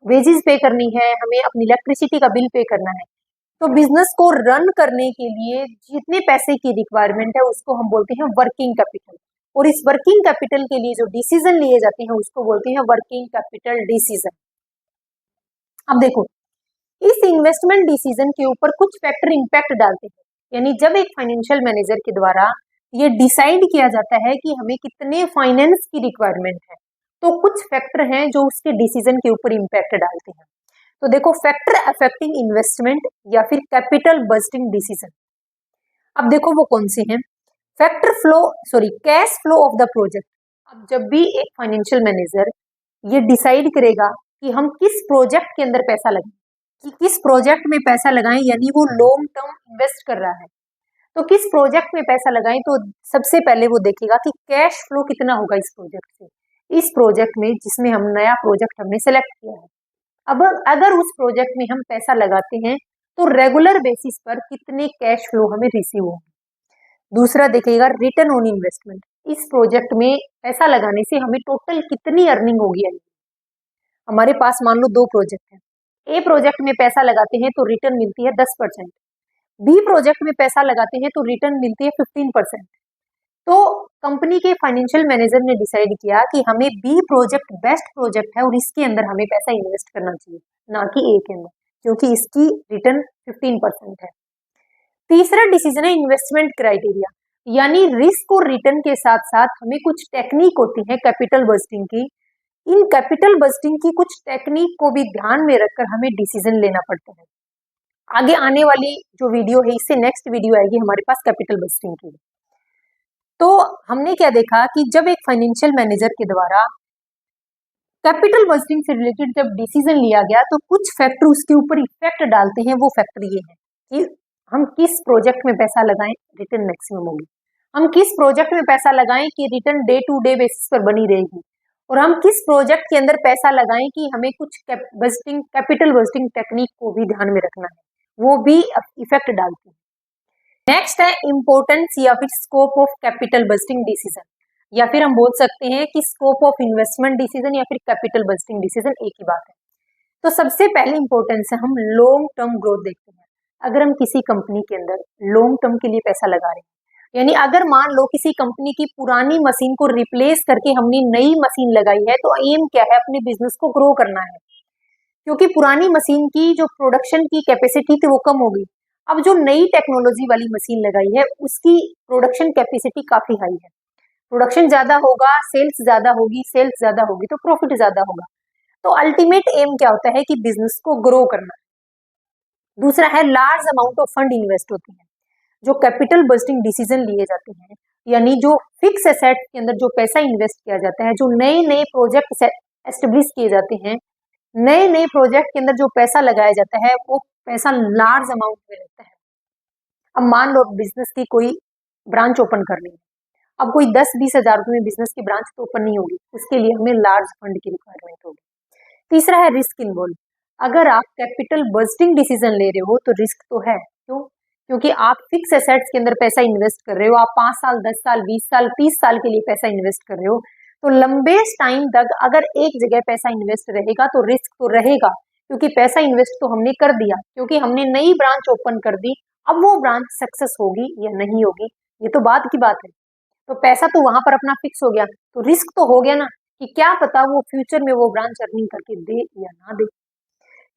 वेजेस पे करनी है, हमें अपनी इलेक्ट्रिसिटी का बिल पे करना है। तो बिजनेस को रन करने के लिए जितने पैसे की रिक्वायरमेंट है उसको हम बोलते हैं वर्किंग कैपिटल, और इस वर्किंग कैपिटल के लिए जो डिसीजन लिए जाते हैं उसको बोलते हैं वर्किंग कैपिटल डिसीजन। अब देखो इस इन्वेस्टमेंट डिसीजन के ऊपर कुछ फैक्टर इंपैक्ट डालते हैं, यानी जब एक फाइनेंशियल मैनेजर के द्वारा ये डिसाइड किया जाता है कि हमें कितने फाइनेंस की रिक्वायरमेंट है, तो कुछ फैक्टर हैं जो उसके डिसीजन के ऊपर इंपैक्ट डालते हैं। तो देखो फैक्टर अफेक्टिंग इन्वेस्टमेंट या फिर कैपिटल बजटिंग डिसीजन, अब देखो वो कौन से हैं। Cash flow of the project. अब जब भी एक फाइनेंशियल मैनेजर ये डिसाइड करेगा कि हम किस प्रोजेक्ट के अंदर पैसा लगाएं, कि किस प्रोजेक्ट में पैसा लगाएं, यानी वो लॉन्ग टर्म इन्वेस्ट कर रहा है, तो किस प्रोजेक्ट में पैसा लगाएं, तो सबसे पहले वो देखेगा कि कैश फ्लो कितना होगा इस प्रोजेक्ट से, इस प्रोजेक्ट में जिसमें हम नया प्रोजेक्ट हमने सेलेक्ट किया है। अब अगर उस प्रोजेक्ट में हम पैसा लगाते हैं तो रेगुलर बेसिस पर कितने कैश फ्लो हमें रिसीव होंगे। दूसरा देखेगा रिटर्न ऑन इन्वेस्टमेंट, इस प्रोजेक्ट में पैसा लगाने से हमें टोटल कितनी अर्निंग होगी। हमारे पास मान लो दो प्रोजेक्ट है, ए प्रोजेक्ट में पैसा लगाते हैं तो रिटर्न मिलती है 10%, बी प्रोजेक्ट में पैसा लगाते हैं तो रिटर्न मिलती है 15%। तो कंपनी के फाइनेंशियल मैनेजर ने डिसाइड किया कि हमें बी प्रोजेक्ट बेस्ट प्रोजेक्ट है और इसके अंदर हमें पैसा इन्वेस्ट करना चाहिए, ना कि ए के अंदर, क्योंकि इसकी रिटर्न 15% है। तीसरा डिसीजन है इन्वेस्टमेंट क्राइटेरिया, यानी रिस्क और रिटर्न के साथ साथ हमें कुछ टेक्निक होती है कैपिटल बस्टिंग की, इन कैपिटल बस्टिंग की कुछ टेक्निक को भी ध्यान में रखकर हमें डिसीजन लेना पड़ता है। आगे आने वाली जो वीडियो है इससे नेक्स्ट वीडियो आएगी हमारे पास कैपिटल बस्टिंग की। तो हमने क्या देखा कि जब एक फाइनेंशियल मैनेजर के द्वारा कैपिटल बस्टिंग से रिलेटेड जब डिसीजन लिया गया तो कुछ फैक्टर उसके ऊपर इफेक्ट डालते हैं। वो फैक्टर ये है कि हम किस प्रोजेक्ट में पैसा लगाएं रिटर्न मैक्सिमम होगी, हम किस प्रोजेक्ट में पैसा लगाएं कि return day to day basis पर बनी रहेगी, और हम किस प्रोजेक्ट के अंदर पैसा लगाएं कि हमें कुछ कैपिटल बस्टिंग टेक्निक को भी ध्यान में रखना है, वो भी इफेक्ट डालती है। नेक्स्ट है इंपॉर्टेंस या फिर scope of capital budgeting decision, या फिर हम बोल सकते हैं कि स्कोप ऑफ इन्वेस्टमेंट डिसीजन या फिर कैपिटल बस्टिंग डिसीजन एक ही बात है। तो सबसे पहले इंपॉर्टेंस है हम लॉन्ग टर्म ग्रोथ देखते हैं। अगर हम किसी कंपनी के अंदर लॉन्ग टर्म के लिए पैसा लगा रहे हैं, यानी अगर मान लो किसी कंपनी की पुरानी मशीन को रिप्लेस करके हमने नई मशीन लगाई है, तो एम क्या है, अपने बिजनेस को ग्रो करना है, क्योंकि पुरानी मशीन की जो प्रोडक्शन की कैपेसिटी थी वो कम हो गई। अब जो नई टेक्नोलॉजी वाली मशीन लगाई है उसकी प्रोडक्शन कैपेसिटी काफी हाई है, प्रोडक्शन ज्यादा होगा, सेल्स ज्यादा होगी, सेल्स ज्यादा होगी तो प्रॉफिट ज्यादा होगा। तो अल्टीमेट एम क्या होता है कि बिजनेस को ग्रो करना। दूसरा है large amount of fund invest होते हैं। जो कैपिटल बस्टिंग डिसीजन लिए जाते हैं, यानी जो फिक्स एसेट के अंदर जो पैसा इन्वेस्ट किया जाता है, जो नए नए प्रोजेक्ट एस्टेब्लिश किए जाते हैं, नए नए प्रोजेक्ट के अंदर जो पैसा लगाया जाता है वो पैसा लार्ज अमाउंट में लगता है। अब मान लो बिजनेस की कोई ब्रांच ओपन करनी है, अब कोई 10-20 हजार रुपए में बिजनेस की ब्रांच तो ओपन नहीं होगी, उसके लिए हमें लार्ज फंड की रिक्वायरमेंट होगी। तीसरा है रिस्क इन्वॉल्व। अगर आप कैपिटल बस्टिंग डिसीजन ले रहे हो तो रिस्क तो है, क्यों? क्योंकि आप फिक्स एसेट्स के अंदर पैसा इन्वेस्ट कर रहे हो, आप 5 साल 10 साल 20 साल 30 साल के लिए पैसा इन्वेस्ट कर रहे हो, तो लंबे टाइम तक अगर एक जगह पैसा इन्वेस्ट रहेगा तो रिस्क तो रहेगा, क्योंकि पैसा इन्वेस्ट तो हमने कर दिया, क्योंकि हमने नई ब्रांच ओपन कर दी। अब वो ब्रांच सक्सेस होगी या नहीं होगी ये तो बाद की बात है, तो पैसा तो वहां पर अपना फिक्स हो गया, तो रिस्क तो हो गया ना, कि क्या पता वो फ्यूचर में वो ब्रांच अर्निंग करके दे या ना दे।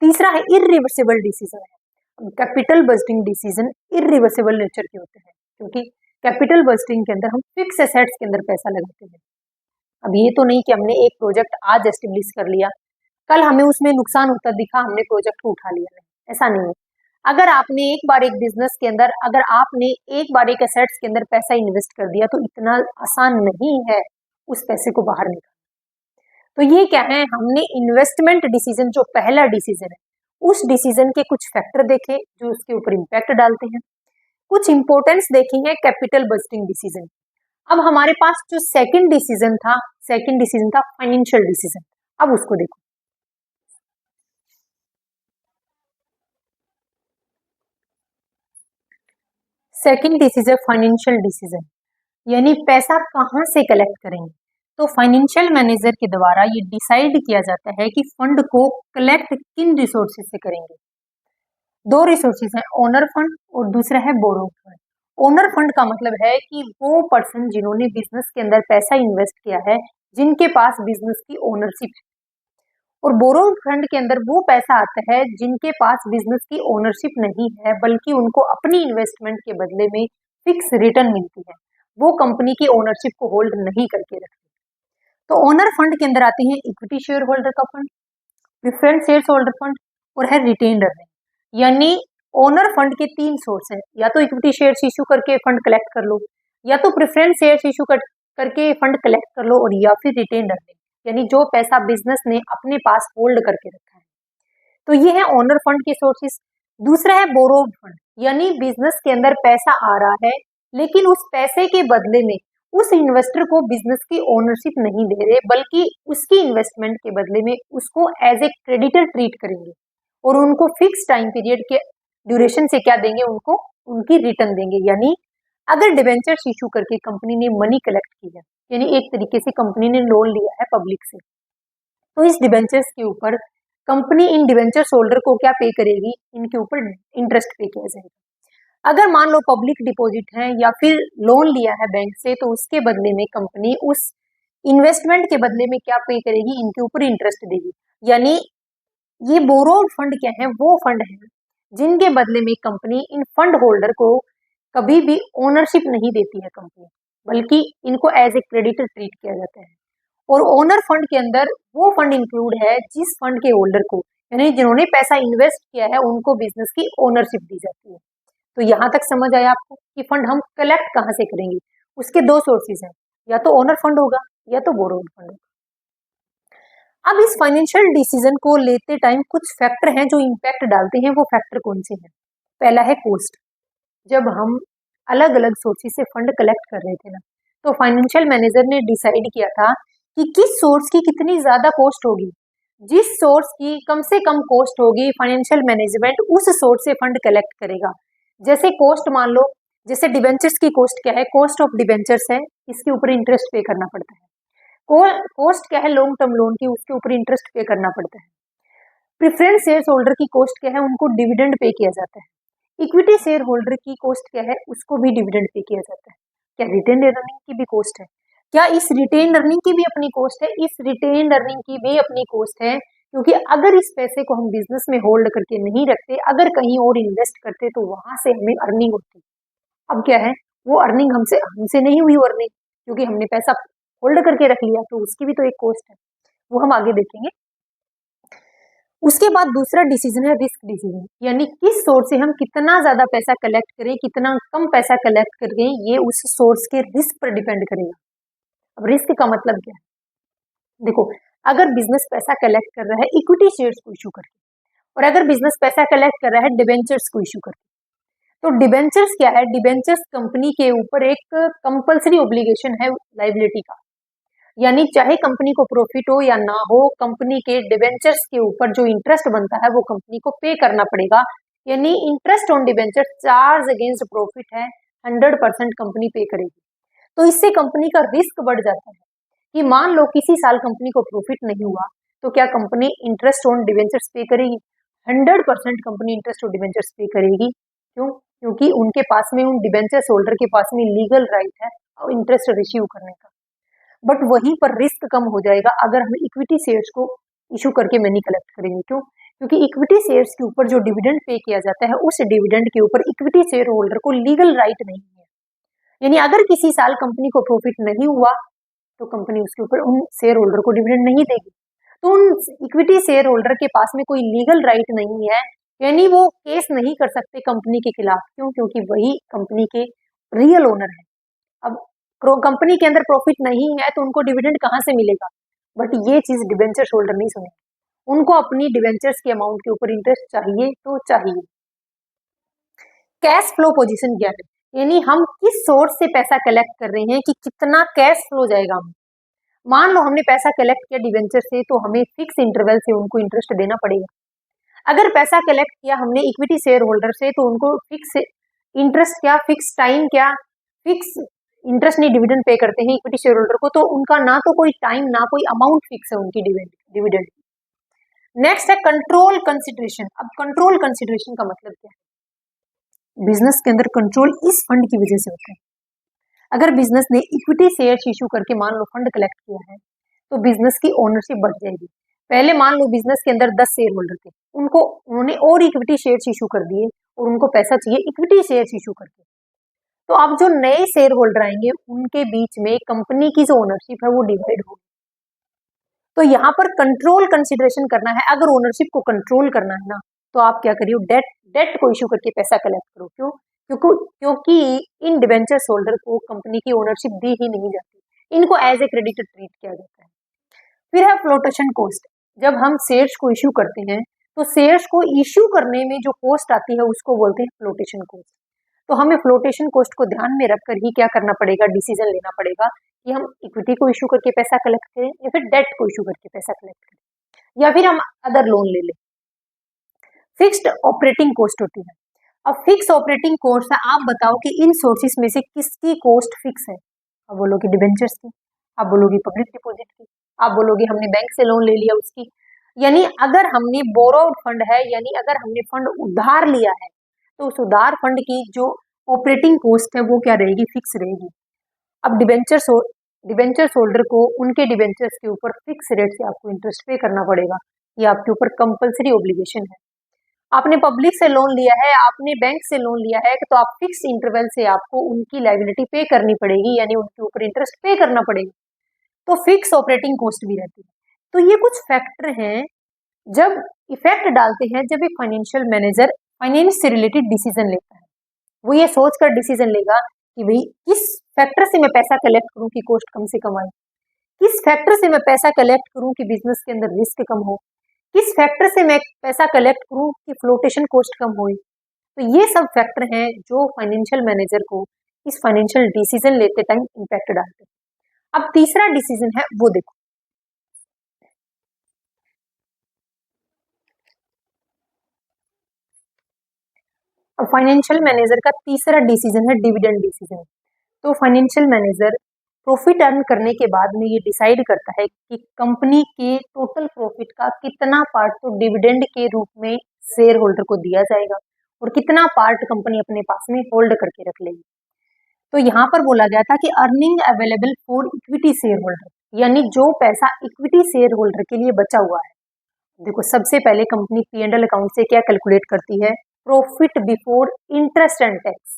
तीसरा है इरिवर्सिबल डिसीजन है। Capital budgeting decision irreversible nature के होते हैं, क्योंकि कैपिटल बस्टिंग के अंदर हम फिक्स एसेट्स के अंदर पैसा लगाते हैं। अब ये तो नहीं कि हमने एक प्रोजेक्ट आज एस्टेब्लिश कर लिया, कल हमें उसमें नुकसान होता दिखा, हमने प्रोजेक्ट को उठा लिया, नहीं, ऐसा नहीं है। अगर आपने एक बार एक बिजनेस के अंदर, अगर आपने एक बार एक एसेट्स के अंदर पैसा इन्वेस्ट कर दिया तो इतना आसान नहीं है उस पैसे को बाहर निकालना। तो ये क्या है, हमने इन्वेस्टमेंट डिसीजन जो पहला डिसीजन है उस डिसीजन के कुछ फैक्टर देखे जो उसके ऊपर इंपैक्ट डालते हैं, कुछ इंपॉर्टेंस देखी है कैपिटल बस्टिंग डिसीजन। अब हमारे पास जो सेकंड डिसीजन था फाइनेंशियल डिसीजन। अब उसको देखो। सेकंड डिसीजन फाइनेंशियल डिसीजन, यानी पैसा कहां से कलेक्ट करेंगे। तो फाइनेंशियल मैनेजर के द्वारा ये डिसाइड किया जाता है कि फंड को कलेक्ट किन रिसोर्सेज से करेंगे। दो रिसोर्सेज हैं, ओनर फंड और दूसरा है बोरो फंड। ओनर फंड का मतलब है कि वो पर्सन जिन्होंने बिजनेस के अंदर पैसा इन्वेस्ट किया है, जिनके पास बिजनेस की ओनरशिप है, और बोरो फंड के अंदर वो पैसा आता है जिनके पास बिजनेस की ओनरशिप नहीं है, बल्कि उनको अपनी इन्वेस्टमेंट के बदले में फिक्स रिटर्न मिलती है, वो कंपनी की ओनरशिप को होल्ड नहीं करके रखते। तो ओनर फंड के अंदर आते हैं इक्विटी शेयर होल्डर का fund, preference share holder fund और है रिटेन्ड अर्निंग, यानी ओनर फंड के तीन सोर्स हैं, या तो इक्विटी शेयर्स इशू करके फंड कलेक्ट कर लो, या तो प्रेफरेंस शेयर्स इशू करके फंड कलेक्ट कर लो, और या फिर रिटेन अर्निंग, यानी जो पैसा बिजनेस ने अपने पास होल्ड करके रखा है। तो ये है ओनर फंड के सोर्सेस। दूसरा है बोरोड फंड, यानी बिजनेस के अंदर पैसा आ रहा है लेकिन उस पैसे के बदले में उस इन्वेस्टर को बिजनेस की ओनरशिप नहीं दे रहे, बल्कि उसकी इन्वेस्टमेंट के बदले में उसको एज ए क्रेडिटर ट्रीट करेंगे और उनको फिक्स टाइम पीरियड के ड्यूरेशन से क्या देंगे, उनको उनकी रिटर्न देंगे। यानी अगर डिवेंचर्स इशू करके कंपनी ने मनी कलेक्ट की है, यानी एक तरीके से कंपनी ने लोन लिया है पब्लिक से, तो इस डिवेंचर्स के ऊपर कंपनी इन डिवेंचर्स होल्डर को क्या पे करेगी, इनके ऊपर इंटरेस्ट पे किया जाएगा। अगर मान लो पब्लिक डिपॉजिट है या फिर लोन लिया है बैंक से, तो उसके बदले में कंपनी उस इन्वेस्टमेंट के बदले में क्या पे करेगी, इनके ऊपर इंटरेस्ट देगी। यानी ये बोरोड फंड क्या है, वो फंड है जिनके बदले में कंपनी इन फंड होल्डर को कभी भी ओनरशिप नहीं देती है कंपनी, बल्कि इनको एज ए क्रेडिटर ट्रीट किया जाता है। और ओनर फंड के अंदर वो फंड इंक्लूड है जिस फंड के होल्डर को, यानी जिन्होंने पैसा इन्वेस्ट किया है, उनको बिजनेस की ओनरशिप दी जाती है। तो यहाँ तक समझ आया आपको कि फंड हम कलेक्ट कहाँ से करेंगे। उसके दो सोर्सेज हैं, या तो ओनर फंड होगा या तो बोरोड फंड होगा। अब इस फाइनेंशियल डिसीजन को लेते टाइम कुछ फैक्टर हैं जो इम्पैक्ट डालते हैं। वो फैक्टर कौन से हैं? पहला है कॉस्ट। जब हम अलग अलग सोर्सेज से फंड कलेक्ट कर रहे थे ना, तो फाइनेंशियल मैनेजर ने डिसाइड किया था कि किस सोर्स की कितनी ज्यादा कॉस्ट होगी। जिस सोर्स की कम से कम कॉस्ट होगी, फाइनेंशियल मैनेजमेंट उस सोर्स से फंड कलेक्ट करेगा। जैसे कॉस्ट मान लो, जैसे डिबेंचर्स की कॉस्ट क्या है, कॉस्ट ऑफ डिबेंचर्स है, इसके ऊपर इंटरेस्ट पे करना पड़ता है। कॉस्ट क्या है लॉन्ग टर्म लोन की, उसके ऊपर इंटरेस्ट पे करना पड़ता है। प्रेफरेंस शेयर होल्डर की कॉस्ट क्या है, उनको डिविडेंड पे किया जाता है। इक्विटी शेयर होल्डर की कॉस्ट क्या है, उसको भी डिविडेंड पे किया जाता है। क्या रिटेन अर्निंग की भी कॉस्ट है? क्या इस रिटेन अर्निंग की भी अपनी कॉस्ट है? इस रिटेन अर्निंग की भी अपनी कॉस्ट है, क्योंकि अगर इस पैसे को हम बिजनेस में होल्ड करके नहीं रखते, अगर कहीं और इन्वेस्ट करते, तो वहां से हमें अर्निंग होती। अब क्या है, वो अर्निंग हमसे हमसे नहीं हुई अर्निंग, क्योंकि हमने पैसा होल्ड करके रख लिया, तो उसकी भी तो एक कॉस्ट है, वो हम आगे देखेंगे। उसके बाद दूसरा डिसीजन है रिस्क डिसीजन, यानी किस सोर्स से हम कितना ज्यादा पैसा कलेक्ट करें, कितना कम पैसा कलेक्ट करें, ये उस सोर्स के रिस्क पर डिपेंड करेगा। अब रिस्क का मतलब क्या है? देखो, अगर बिजनेस पैसा कलेक्ट कर रहा है इक्विटी शेयर्स को इशू करके, और अगर बिजनेस पैसा कलेक्ट कर रहा है डिबेंचर्स को इशू करके, तो डिबेंचर्स क्या है? डिबेंचर्स कंपनी के ऊपर एक कंपलसरी ऑब्लिगेशन है लाइबिलिटी का, यानी चाहे कंपनी को प्रॉफिट हो या ना हो, कंपनी के डिबेंचर्स के ऊपर जो इंटरेस्ट बनता है वो कंपनी को पे करना पड़ेगा। यानी interest on debenture charge against profit है, 100% कंपनी पे करेगी। तो इससे कंपनी का रिस्क बढ़ जाता है कि मान लो किसी साल कंपनी को प्रॉफिट नहीं हुआ, तो क्या कंपनी इंटरेस्ट ऑन डिबेंचर्स पे करेगी? 100% कंपनी इंटरेस्ट ऑन डिबेंचर्स पे करेगी। क्यों? क्योंकि उनके पास में, उन डिबेंचर्स होल्डर के पास में लीगल राइट है इंटरेस्ट रिसीव करने का। बट वहीं पर रिस्क कम हो जाएगा अगर हम इक्विटी शेयर्स को इशू करके मनी कलेक्ट करेंगे। क्यों? क्योंकि इक्विटी शेयर्स के ऊपर जो डिविडेंड पे किया जाता है, उस डिविडेंड के ऊपर इक्विटी शेयर होल्डर को लीगल राइट नहीं है। यानी अगर किसी साल कंपनी को प्रॉफिट नहीं हुआ, तो कंपनी उसके ऊपर उन शेयर होल्डर को डिविडेंड नहीं देगी। तो उन इक्विटी शेयर होल्डर के पास में कोई लीगल राइट नहीं है, यानी वो केस नहीं कर सकते कंपनी के खिलाफ। क्यों? क्योंकि वही कंपनी के रियल ओनर है। अब कंपनी के अंदर प्रॉफिट नहीं है, तो उनको डिविडेंड कहाँ से मिलेगा? बट ये चीज डिबेंचर्स होल्डर नहीं सुनेंगे, उनको अपनी डिबेंचर्स के अमाउंट के ऊपर इंटरेस्ट चाहिए तो चाहिए। कैश फ्लो पोजीशन क्या है? यानी हम किस सोर्स से पैसा कलेक्ट कर रहे हैं कि कितना कैश फ्लो जाएगा हम। मान लो हमने पैसा कलेक्ट किया डिवेंचर से, तो हमें फिक्स इंटरवल से उनको इंटरेस्ट देना पड़ेगा। अगर पैसा कलेक्ट किया हमने इक्विटी शेयर होल्डर से, तो उनको फिक्स इंटरेस्ट क्या, फिक्स टाइम क्या, फिक्स इंटरेस्ट नहीं डिविडेंड पे करते हैं इक्विटी शेयर होल्डर को, तो उनका ना तो कोई टाइम ना कोई अमाउंट फिक्स है उनकी डिविडेंड। नेक्स्ट है कंट्रोल कंसिडरेशन। अब कंट्रोल कंसिडरेशन का मतलब क्या है? बिजनेस के अंदर कंट्रोल इस फंड की वजह से होता है। अगर बिजनेस ने इक्विटी शेयर्स इशू करके मान लो फंड कलेक्ट किया है, तो बिजनेस की ओनरशिप बढ़ जाएगी। पहले मान लो बिजनेस के अंदर 10 शेयर होल्डर थे, उन्होंने और इक्विटी शेयर्स इशू कर दिए और उनको पैसा चाहिए इक्विटी शेयर्स इशू करके। तो अब जो नए शेयर होल्डर आएंगे, उनके बीच में कंपनी की जो ओनरशिप है वो डिवाइड होगी। तो यहाँ पर कंट्रोल कंसिडरेशन करना है। अगर ओनरशिप को कंट्रोल करना है ना, तो आप क्या करिए, डेट डेट को इशू करके पैसा कलेक्ट करो। क्यों? क्योंकि इन डिबेंचर होल्डर को कंपनी की ओनरशिप दी ही नहीं जाती, इनको एज ए क्रेडिटर ट्रीट किया जाता है। फिर है फ्लोटेशन कॉस्ट। जब हम शेयर्स को इश्यू करते हैं तो शेयर्स को इश्यू करने में जो कॉस्ट आती है उसको बोलते हैं फ्लोटेशन कॉस्ट। तो हमें फ्लोटेशन कॉस्ट को ध्यान में रखकर ही क्या करना पड़ेगा, डिसीजन लेना पड़ेगा कि हम इक्विटी को इश्यू करके पैसा कलेक्ट करें या फिर डेट को इश्यू करके पैसा कलेक्ट करें या फिर हम अदर लोन ले लें। फिक्स्ड ऑपरेटिंग कॉस्ट होती है। अब फिक्स ऑपरेटिंग कॉस्ट है, आप बताओ कि इन सोर्सेस में से किसकी कॉस्ट फिक्स है? आप बोलोगे डिबेंचर्स की, आप बोलोगे पब्लिक डिपॉजिट की, आप बोलोगे हमने बैंक से लोन ले लिया उसकी। यानी अगर हमने बोरोड फंड है, यानी अगर हमने फंड उधार लिया है तो उस उधार फंड की जो ऑपरेटिंग कॉस्ट है वो क्या रहेगी, फिक्स रहेगी। अब डिबेंचर्स होल्डर को उनके डिबेंचर्स के ऊपर फिक्स रेट से आपको इंटरेस्ट पे करना पड़ेगा, ये आपके ऊपर कंपलसरी ऑब्लिगेशन है। आपने पब्लिक से लोन लिया है, आपने बैंक से लोन लिया है, तो आप फिक्स इंटरवल से आपको उनकी लायबिलिटी पे करनी पड़ेगी, यानी उनके ऊपर इंटरेस्ट पे करना पड़ेगा। तो फिक्स ऑपरेटिंग कॉस्ट भी रहती है। तो ये कुछ फैक्टर हैं जब इफेक्ट डालते हैं जब एक फाइनेंशियल मैनेजर फाइनेंस से रिलेटेड डिसीजन लेता है। वो ये सोचकर डिसीजन लेगा कि भाई किस फैक्टर से मैं पैसा कलेक्ट करूं कि कॉस्ट कम से कम आए, किस फैक्टर से मैं पैसा कलेक्ट करूं कि बिजनेस के अंदर रिस्क कम हो, किस फैक्टर से मैं पैसा कलेक्ट करूं कि फ्लोटेशन कॉस्ट कम हो। तो ये सब फैक्टर हैं जो फाइनेंशियल मैनेजर को इस फाइनेंशियल डिसीजन लेते टाइम इम्पैक्ट डालते हैं। अब तीसरा डिसीजन है वो देखो। अब फाइनेंशियल मैनेजर का तीसरा डिसीजन है डिविडेंड डिसीजन। तो फाइनेंशियल मैनेजर प्रॉफिट अर्न करने के बाद में ये डिसाइड करता है कि कंपनी के टोटल प्रॉफिट का कितना पार्ट तो डिविडेंड के रूप में शेयर होल्डर को दिया जाएगा और कितना पार्ट कंपनी अपने पास में होल्ड करके रख लेगी। तो यहाँ पर बोला गया था कि earning available for equity share holder, यानी जो पैसा इक्विटी शेयर होल्डर के लिए बचा हुआ है। देखो सबसे पहले कंपनी P&L अकाउंट से क्या कैलकुलेट करती है, profit before interest and tax.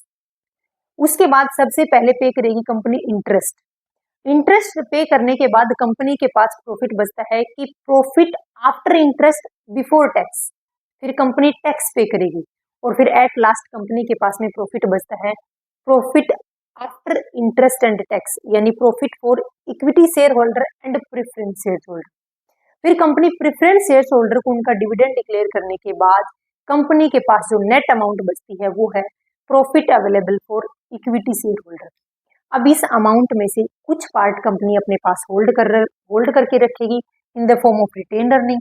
उसके बाद सबसे पहले पे करेगी कंपनी इंटरेस्ट। इंटरेस्ट पे करने के बाद कंपनी के पास प्रॉफिट बचता है कि profit after interest before tax. फिर कंपनी टैक्स पे करेगी और फिर एट लास्ट कंपनी के पास में प्रॉफिट बचता है profit after interest and tax, यानी profit for equity share holder and preference share holder. फिर कंपनी प्रेफरेंस शेयर होल्डर को उनका डिविडेंड डिक्लेयर करने के बाद कंपनी के पास जो नेट अमाउंट बचती है वो है profit available for equity share holder. अब इस अमाउंट में से कुछ पार्ट कंपनी अपने पास होल्ड करके रखेगी इन the form of retained earning,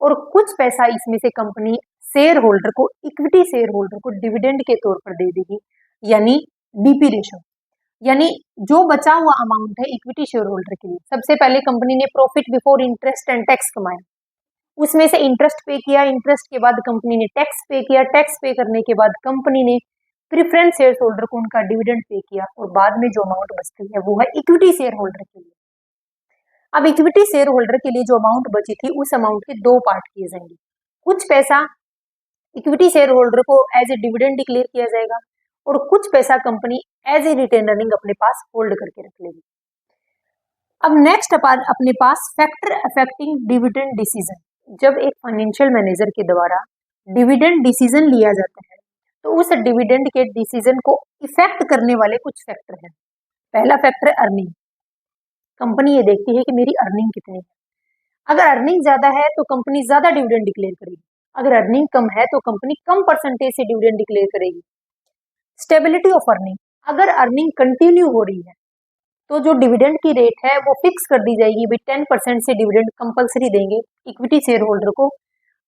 और कुछ पैसा इसमें से कंपनी शेयर होल्डर को, इक्विटी शेयर होल्डर को डिविडेंड के तौर पर दे देगी, यानी डीपी रेशो। यानी जो बचा हुआ अमाउंट है इक्विटी शेयर होल्डर के लिए, सबसे पहले कंपनी ने profit before interest and tax कमाया, उसमें से इंटरेस्ट पे किया, इंटरेस्ट के बाद कंपनी ने टैक्स पे किया, टैक्स पे करने के बाद कंपनी ने प्रेफरेंस शेयर होल्डर को उनका डिविडेंड पे किया, और बाद में जो अमाउंट बचती है वो है इक्विटी शेयर होल्डर के लिए। अब इक्विटी शेयर होल्डर के लिए जो अमाउंट बची थी उस अमाउंट के दो पार्ट किए जाएंगे। कुछ पैसा इक्विटी शेयर होल्डर को एज ए डिविडेंड डिक्लेयर किया जाएगा और कुछ पैसा company as a retain earning अपने पास होल्ड करके रख लेगी। अब नेक्स्ट अपने पास फैक्टर अफेक्टिंग डिविडेंड डिसीजन। जब एक फाइनेंशियल मैनेजर के द्वारा डिविडेंड डिसीजन लिया जाता है तो उस डिविडेंड के डिसीजन को इफेक्ट करने वाले कुछ फैक्टर हैं। पहला फैक्टर है अर्निंग। कंपनी ये देखती है कि मेरी अर्निंग कितनी है। अगर अर्निंग ज्यादा है तो कंपनी ज्यादा डिविडेंड डिक्लेयर करेगी, अगर अर्निंग कम है तो कंपनी कम परसेंटेज से डिविडेंड डिक्लेयर करेगी। स्टेबिलिटी ऑफ अर्निंग, अगर अर्निंग कंटिन्यू हो रही है तो जो डिविडेंड की रेट है वो फिक्स कर दी जाएगी, भाई 10% से डिविडेंड कंपलसरी देंगे इक्विटी शेयर होल्डर को।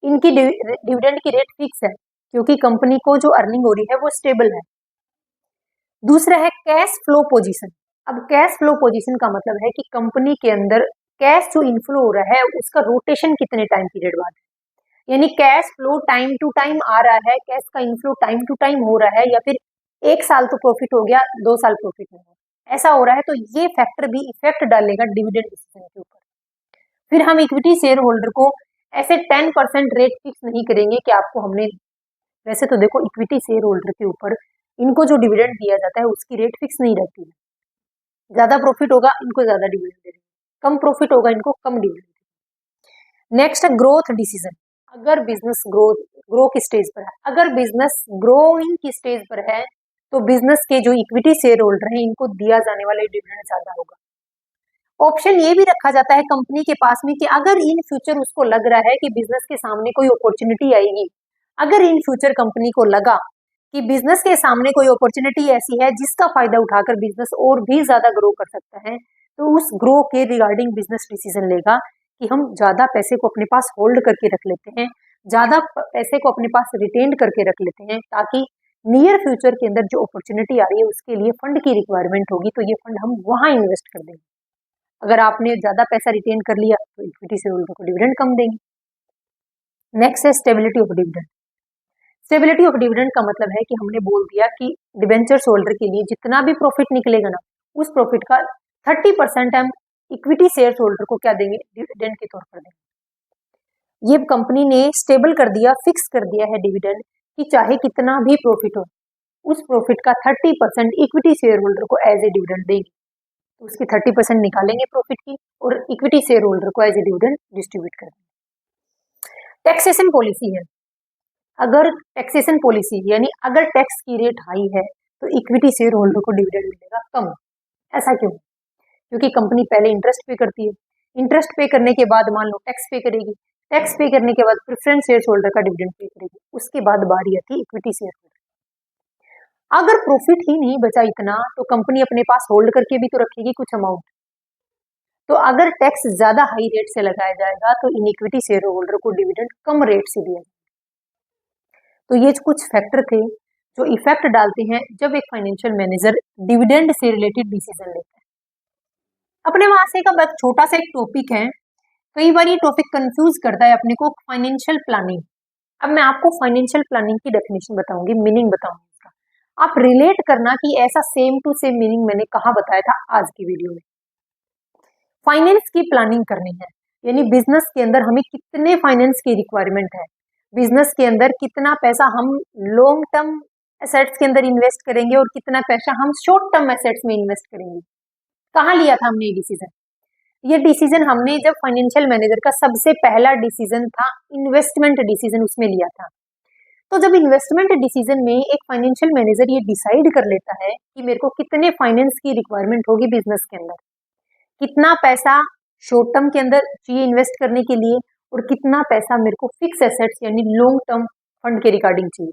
इनकी डिविडेंड की रेट फिक्स है क्योंकि कंपनी को जो अर्निंग हो रही है वो स्टेबल है। दूसरा है कैश फ्लो पोजीशन। अब कैश फ्लो पोजीशन का मतलब है कि कंपनी के अंदर कैश जो इनफ्लो हो रहा है उसका रोटेशन कितने टाइम पीरियड बाद है, यानी cash flow time to time आ रहा है, कैश का इनफ्लो टाइम टू टाइम हो रहा है, या फिर एक साल तो प्रॉफिट हो गया 2 साल प्रॉफिट नहीं हो, ऐसा हो रहा है। तो ये फैक्टर भी इफेक्ट डालेगा डिविडेंड डिसीजन के ऊपर। फिर हम इक्विटी शेयर होल्डर को ऐसे 10% रेट फिक्स नहीं करेंगे कि आपको हमने, वैसे तो देखो इक्विटी शेयर होल्डर के ऊपर इनको जो डिविडेंड दिया जाता है उसकी रेट फिक्स नहीं रहती है। ज्यादा प्रॉफिट होगा इनको ज्यादा डिविडेंड देंगे, कम प्रॉफिट होगा इनको कम डिविडेंड। नेक्स्ट है ग्रोथ डिसीजन। अगर बिजनेस ग्रोथ ग्रो की स्टेज पर है। अगर बिजनेस ग्रोइंग की स्टेज पर है तो बिजनेस के जो इक्विटी शेयर होल्डर हैं इनको दिया जाने वाला डिविडेंड ज्यादा होगा। ऑप्शन ये भी रखा जाता है कंपनी के पास में कि अगर इन फ्यूचर उसको लग रहा है कि बिजनेस के सामने कोई अपॉर्चुनिटी आएगी, अगर इन फ्यूचर कंपनी को लगा कि बिजनेस के सामने कोई अपॉर्चुनिटी ऐसी है जिसका फायदा उठाकर बिजनेस और भी ज्यादा ग्रो कर सकता है, तो उस ग्रो के रिगार्डिंग बिजनेस डिसीजन लेगा कि हम ज्यादा पैसे को अपने पास होल्ड करके रख लेते हैं, ज्यादा पैसे को अपने पास रिटेन करके रख लेते हैं, ताकि नियर फ्यूचर के अंदर जो अपॉर्चुनिटी आ रही है उसके लिए फंड की रिक्वायरमेंट होगी तो ये फंड हम वहां इन्वेस्ट कर देंगे। अगर आपने ज्यादा पैसा रिटेन कर लिया तो इक्विटी शेयर होल्डर को डिविडेंड कम देंगे। नेक्स्ट है stability of dividend. Stability of dividend का मतलब है कि हमने बोल दिया कि डिबेंचर्स होल्डर के लिए जितना भी प्रॉफिट निकलेगा ना, उस प्रॉफिट का 30% हम इक्विटी शेयर होल्डर को क्या देंगे, डिविडेंड के तौर पर देंगे। ये कंपनी ने स्टेबल कर दिया, फिक्स कर दिया है डिविडेंड कि चाहे कितना भी प्रॉफिट हो, उस प्रॉफिट का 30% इक्विटी शेयर होल्डर को एज ए डिविडेंड देगी। तो उसकी 30% निकालेंगे प्रॉफिट की और इक्विटी शेयर होल्डर को एज ए डिविडेंड डिस्ट्रीब्यूट कर देंगे। टैक्सेशन पॉलिसी है, अगर टैक्सेशन पॉलिसी यानी अगर टैक्स की रेट हाई है तो इक्विटी शेयर होल्डर को डिविडेंड मिलेगा कम। ऐसा क्यों? क्योंकि कंपनी पहले इंटरेस्ट पे करती है, इंटरेस्ट पे करने के बाद मान लो टैक्स पे करेगी, टैक्स पे करने के बाद प्रेफरेंस शेयर होल्डर का डिविडेंड पे करेगी, उसके बाद बारी आती है इक्विटी शेयर होल्डर। अगर प्रॉफिट ही नहीं बचा इतना तो कंपनी अपने पास होल्ड करके भी तो रखेगी कुछ अमाउंट। तो अगर टैक्स ज्यादा हाई रेट से लगाया जाएगा तो इन इक्विटी शेयर होल्डर को डिविडेंड कम रेट से दिया जाएगा। तो ये कुछ फैक्टर थे जो इफेक्ट डालते हैं जब एक फाइनेंशियल मैनेजर डिविडेंड से रिलेटेड डिसीजन लेता है। अपने वहां से का एक छोटा सा एक टॉपिक है, कई बार ये टॉपिक कंफ्यूज करता है अपने को, फाइनेंशियल प्लानिंग। अब मैं आपको फाइनेंशियल प्लानिंग की डेफिनेशन बताऊंगी, मीनिंग बताऊंगी इसका, आप रिलेट करना कि ऐसा सेम टू सेम मीनिंग मैंने कहाँ बताया था आज की वीडियो में। फाइनेंस की प्लानिंग करनी है यानी बिजनेस के अंदर हमें कितने फाइनेंस की रिक्वायरमेंट है, बिजनेस के अंदर कितना पैसा हम लॉन्ग टर्म एसेट्स के अंदर इन्वेस्ट करेंगे और कितना पैसा हम शॉर्ट टर्म एसेट्स में इन्वेस्ट करेंगे। कहाँ लिया था हमने ये डिसीजन? ये डिसीजन हमने जब फाइनेंशियल मैनेजर का सबसे पहला डिसीजन था इन्वेस्टमेंट डिसीजन, उसमें लिया था। तो जब इन्वेस्टमेंट डिसीजन में एक फाइनेंशियल मैनेजर ये डिसाइड कर लेता है कि मेरे को कितने फाइनेंस की रिक्वायरमेंट होगी बिजनेस के अंदर, कितना पैसा शॉर्ट टर्म के अंदर चाहिए इन्वेस्ट करने के लिए और कितना पैसा मेरे को फिक्स एसेट्स यानी लॉन्ग टर्म फंड के रिगार्डिंग चाहिए,